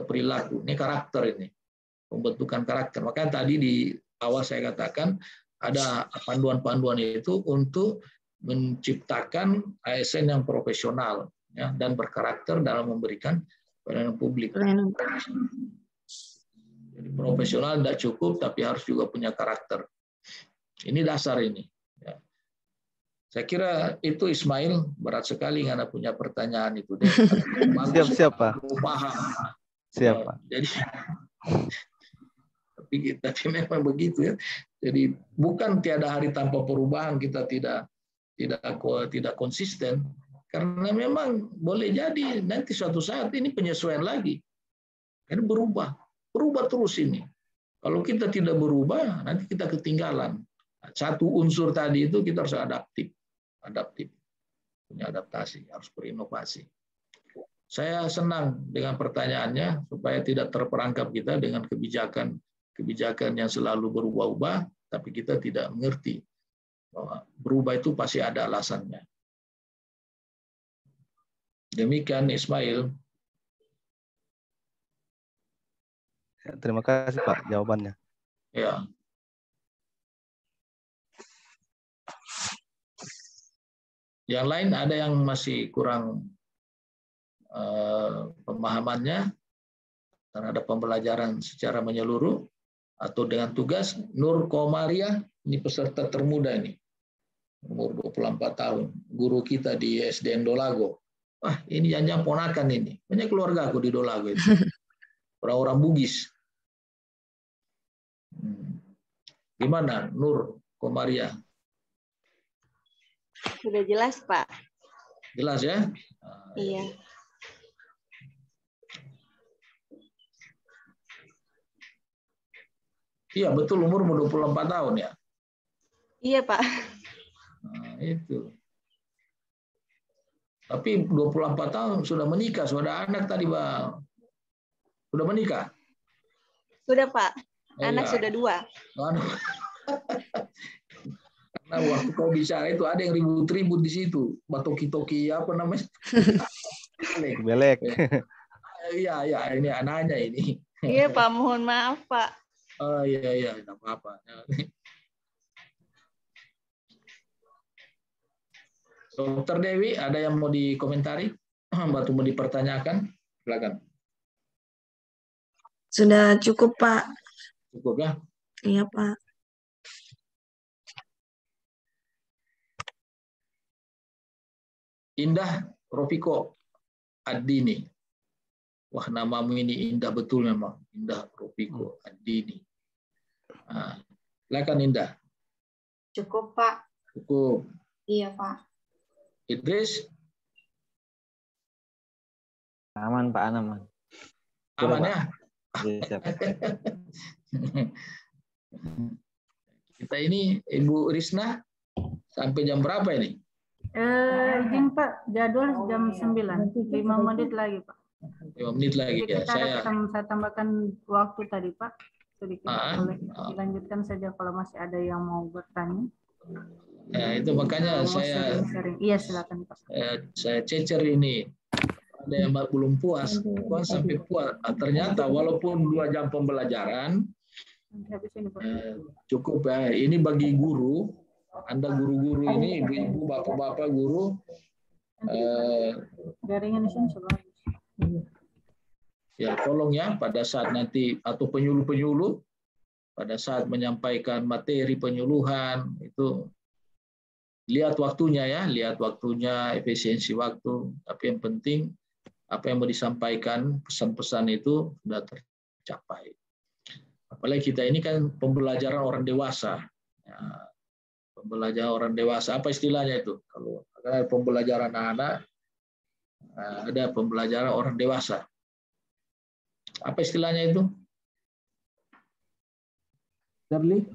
perilaku. Ini karakter ini, pembentukan karakter. Makanya tadi di awal saya katakan ada panduan-panduan itu untuk menciptakan ASN yang profesional ya, dan berkarakter dalam memberikan pelayanan publik. Jadi profesional tidak cukup, tapi harus juga punya karakter. Ini dasar ini. Ya. Saya kira itu Ismail, berat sekali karena punya pertanyaan itu. Siap Pak. Paham. Siap Pak. Jadi tapi memang begitu ya. Jadi bukan tiada hari tanpa perubahan kita tidak konsisten, karena memang boleh jadi nanti suatu saat ini penyesuaian lagi. Ini berubah terus ini. Kalau kita tidak berubah, nanti kita ketinggalan. Satu unsur tadi itu kita harus adaptif, punya adaptasi, harus berinovasi. Saya senang dengan pertanyaannya supaya tidak terperangkap kita dengan kebijakan yang selalu berubah-ubah, tapi kita tidak mengerti bahwa berubah itu pasti ada alasannya. Demikian Ismail. Terima kasih Pak jawabannya. Ya. Yang lain ada yang masih kurang pemahamannya terhadap pembelajaran secara menyeluruh atau dengan tugas. Nur Komaria, ini peserta termuda ini, umur 24 tahun, guru kita di SDN Dolago. Wah, ini jangan ponakan ini. Banyak keluarga aku di Dolago itu. Orang-orang Bugis. Gimana Nur Komaria? Sudah jelas, Pak. Jelas ya? Iya. Iya, betul, umur 24 tahun ya? Iya, Pak. Nah, itu. Tapi 24 tahun sudah menikah, sudah anak tadi, Bang. Sudah menikah? Sudah, Pak. Anak ya. Sudah 2. Karena waktu kau bicara itu ada yang ribut-ribut di situ. Batoki-toki apa namanya? Belek. Iya, ini anaknya ini. Iya, Pak. Mohon maaf, Pak. Oh iya, tidak apa-apa. Dokter Dewi, ada yang mau dikomentari? Atau mau dipertanyakan? Silakan. Sudah cukup, Pak. Cukup ya? Iya, Pak. Indah Rofiko Adini. Wah, namamu ini indah betul memang. Indah Rofiko Adini. Nah, silakan Indah. Cukup, Pak. Cukup. Iya, Pak. Idris? Aman, Pak, aman. Aman ya? Siap. Kita ini Ibu Risna sampai jam berapa ini? Izin Pak, jadwal jam 9, 5 menit lagi Pak. 5 menit lagi ya. Saya tambahkan waktu tadi Pak, sedikit boleh dilanjutkan saja kalau masih ada yang mau bertanya. Ya, itu makanya saya Iya, silakan Pak. Saya cecer ini. Ada yang belum puas, sampai puas. Ternyata walaupun 2 jam pembelajaran cukup ya. Ini bagi guru Anda guru-guru ini, ibu-ibu, bapak-bapak guru, jaringan di sini ya tolong ya pada saat nanti atau penyuluh-penyuluh pada saat menyampaikan materi penyuluhan itu lihat waktunya ya, lihat waktunya, efisiensi waktu. Tapi yang penting apa yang mau disampaikan pesan-pesan itu sudah tercapai. Apalagi kita ini kan pembelajaran orang dewasa. Ya, pembelajaran orang dewasa, apa istilahnya itu? Kalau ada pembelajaran anak, ada pembelajaran orang dewasa. Apa istilahnya itu? Darli?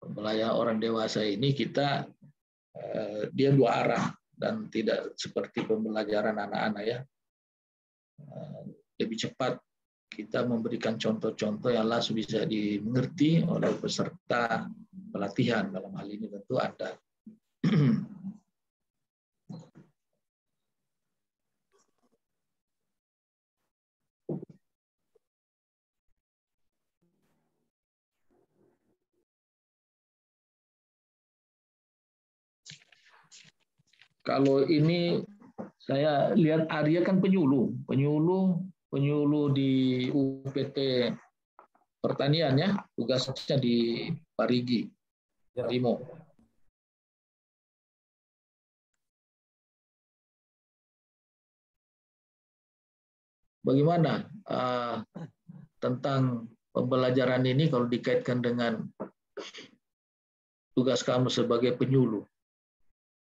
Pembelajaran orang dewasa ini kita dia dua arah dan tidak seperti pembelajaran anak-anak ya. Lebih cepat kita memberikan contoh-contoh yang langsung bisa dimengerti oleh peserta pelatihan, dalam hal ini tentu Anda. Kalau ini saya lihat Arya kan penyuluh di UPT Pertanian ya, tugasnya di Parigi, Rimo. Bagaimana tentang pembelajaran ini kalau dikaitkan dengan tugas kamu sebagai penyuluh?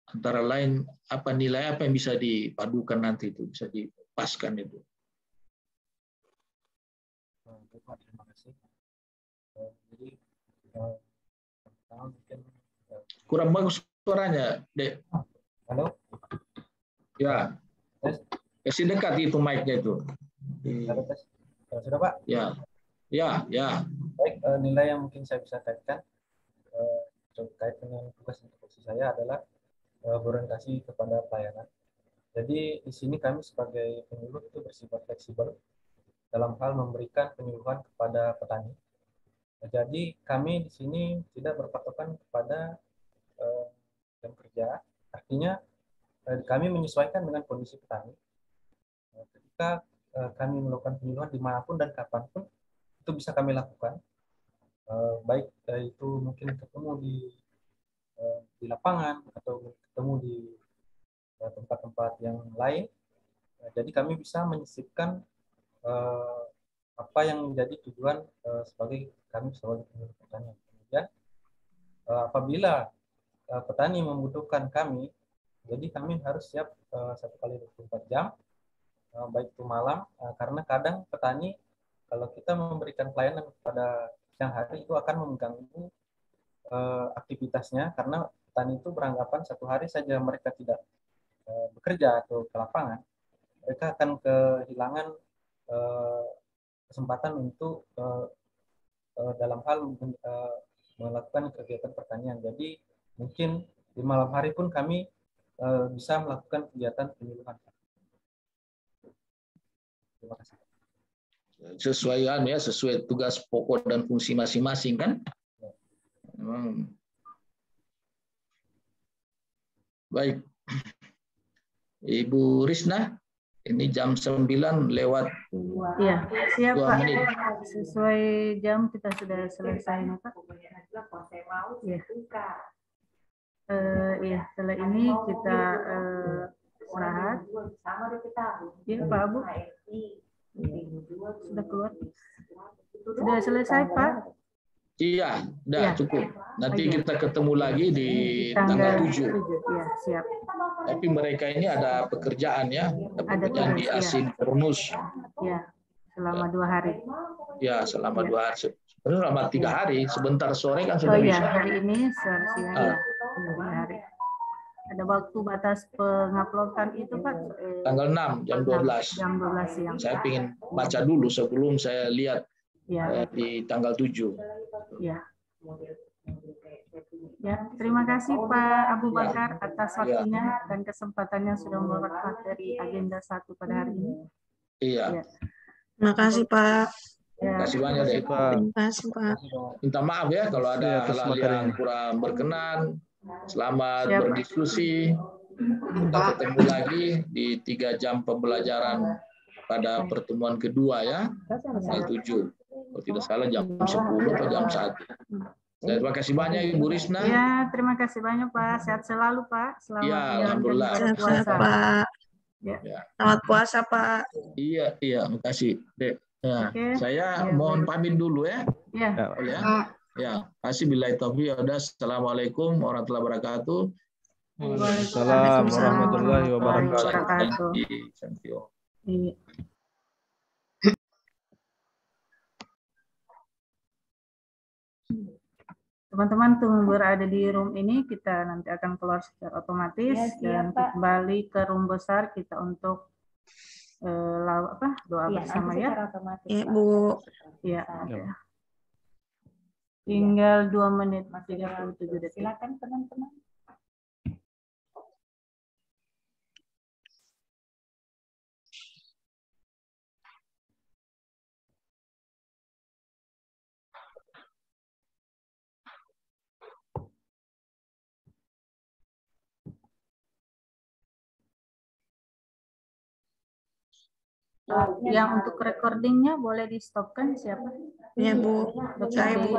Antara lain apa nilai apa yang bisa dipadukan nanti itu, bisa dipaskan itu? Terima kasih. Jadi mungkin kurang bagus suaranya, Dek. Halo? Ya. Kasih dekat itu mic-nya itu. Halo, tes. Sudah, Pak? Ya. Ya, ya. Baik, nilai yang mungkin saya bisa kaitkan terkait dengan tugas instruksi saya adalah berorientasi kepada pelayanan. Jadi di sini kami sebagai penyuluh itu bersifat fleksibel dalam hal memberikan penyuluhan kepada petani. Jadi kami di sini tidak berpatokan kepada jam kerja, artinya kami menyesuaikan dengan kondisi petani. Ketika kami melakukan penyuluhan dimanapun dan kapanpun itu bisa kami lakukan, baik itu mungkin ketemu di lapangan atau ketemu di tempat-tempat yang lain. Jadi kami bisa menyisipkan apa yang menjadi tujuan sebagai kami sebagai penyuluh pertanian. Kemudian apabila petani membutuhkan kami, jadi kami harus siap 1 kali 24 jam, baik itu malam, karena kadang petani kalau kita memberikan pelayanan pada siang hari itu akan mengganggu aktivitasnya, karena petani itu beranggapan 1 hari saja mereka tidak bekerja atau ke lapangan, mereka akan kehilangan kesempatan untuk dalam hal melakukan kegiatan pertanian. Jadi mungkin di malam hari pun kami bisa melakukan kegiatan penyuluhan. Terima kasih. Sesuai tugas pokok dan fungsi masing-masing kan? Baik. Ibu Risna, ini jam 9 lewat ya, siap 2 Pak. menit. Sesuai jam kita sudah selesai Pak. Ya. Ya, setelah ini kita istirahat. Ya Pak Abu. Sudah keluar. Sudah selesai Pak. Iya, udah Ya. cukup. Nanti Oke. kita ketemu lagi di tanggal 7. Ya, siap. Tapi mereka ini ada pekerjaan ya, ada pekerjaan di tugas, ya. asinkronus. Ya, selama 2 hari. Ya, selama Ya. 2 hari. Sebenarnya selama 3 hari. Sebentar sore kan sudah Oh iya, bisa. hari ini siang ya. 2 hari. Ada waktu batas penguploadan itu Pak? Tanggal 6 jam 12. Jam 12 siang. Saya ingin baca dulu sebelum saya lihat Ya. di tanggal 7. Ya. Ya, terima kasih Pak Abu Bakar atas waktunya dan kesempatannya sudah mewakili agenda 1 pada hari ini. Iya. Terima kasih Pak. Terima kasih banyak deh. Terima kasih Pak. Minta maaf ya kalau ada hal-hal yang kurang berkenan. Selamat berdiskusi. Kita ketemu lagi di 3 jam pembelajaran pada pertemuan kedua ya, tanggal 7. Kalau tidak salah jam 10 atau jam 1. Terima kasih banyak Ibu Risna. Ya, terima kasih banyak Pak. Sehat selalu Pak. Selamat alhamdulillah. Sehat Pak. Ya. Selamat puasa Pak. Iya, terima kasih. Dek. Ya, saya mohon pamit dulu ya. Ya. Ya, kasih billahi taufiq. Assalamualaikum warahmatullahi wabarakatuh. Waalaikumsalam warahmatullahi wabarakatuh. Thank you. Teman-teman tunggu berada di room ini, kita nanti akan keluar secara otomatis dan kembali ke room besar kita untuk doa bersama ya. Bu. Ya. Tinggal 2 menit 37 detik. Silakan teman-teman. Yang untuk recordingnya boleh di stopkan siapa? Ya Bu, saya Bu.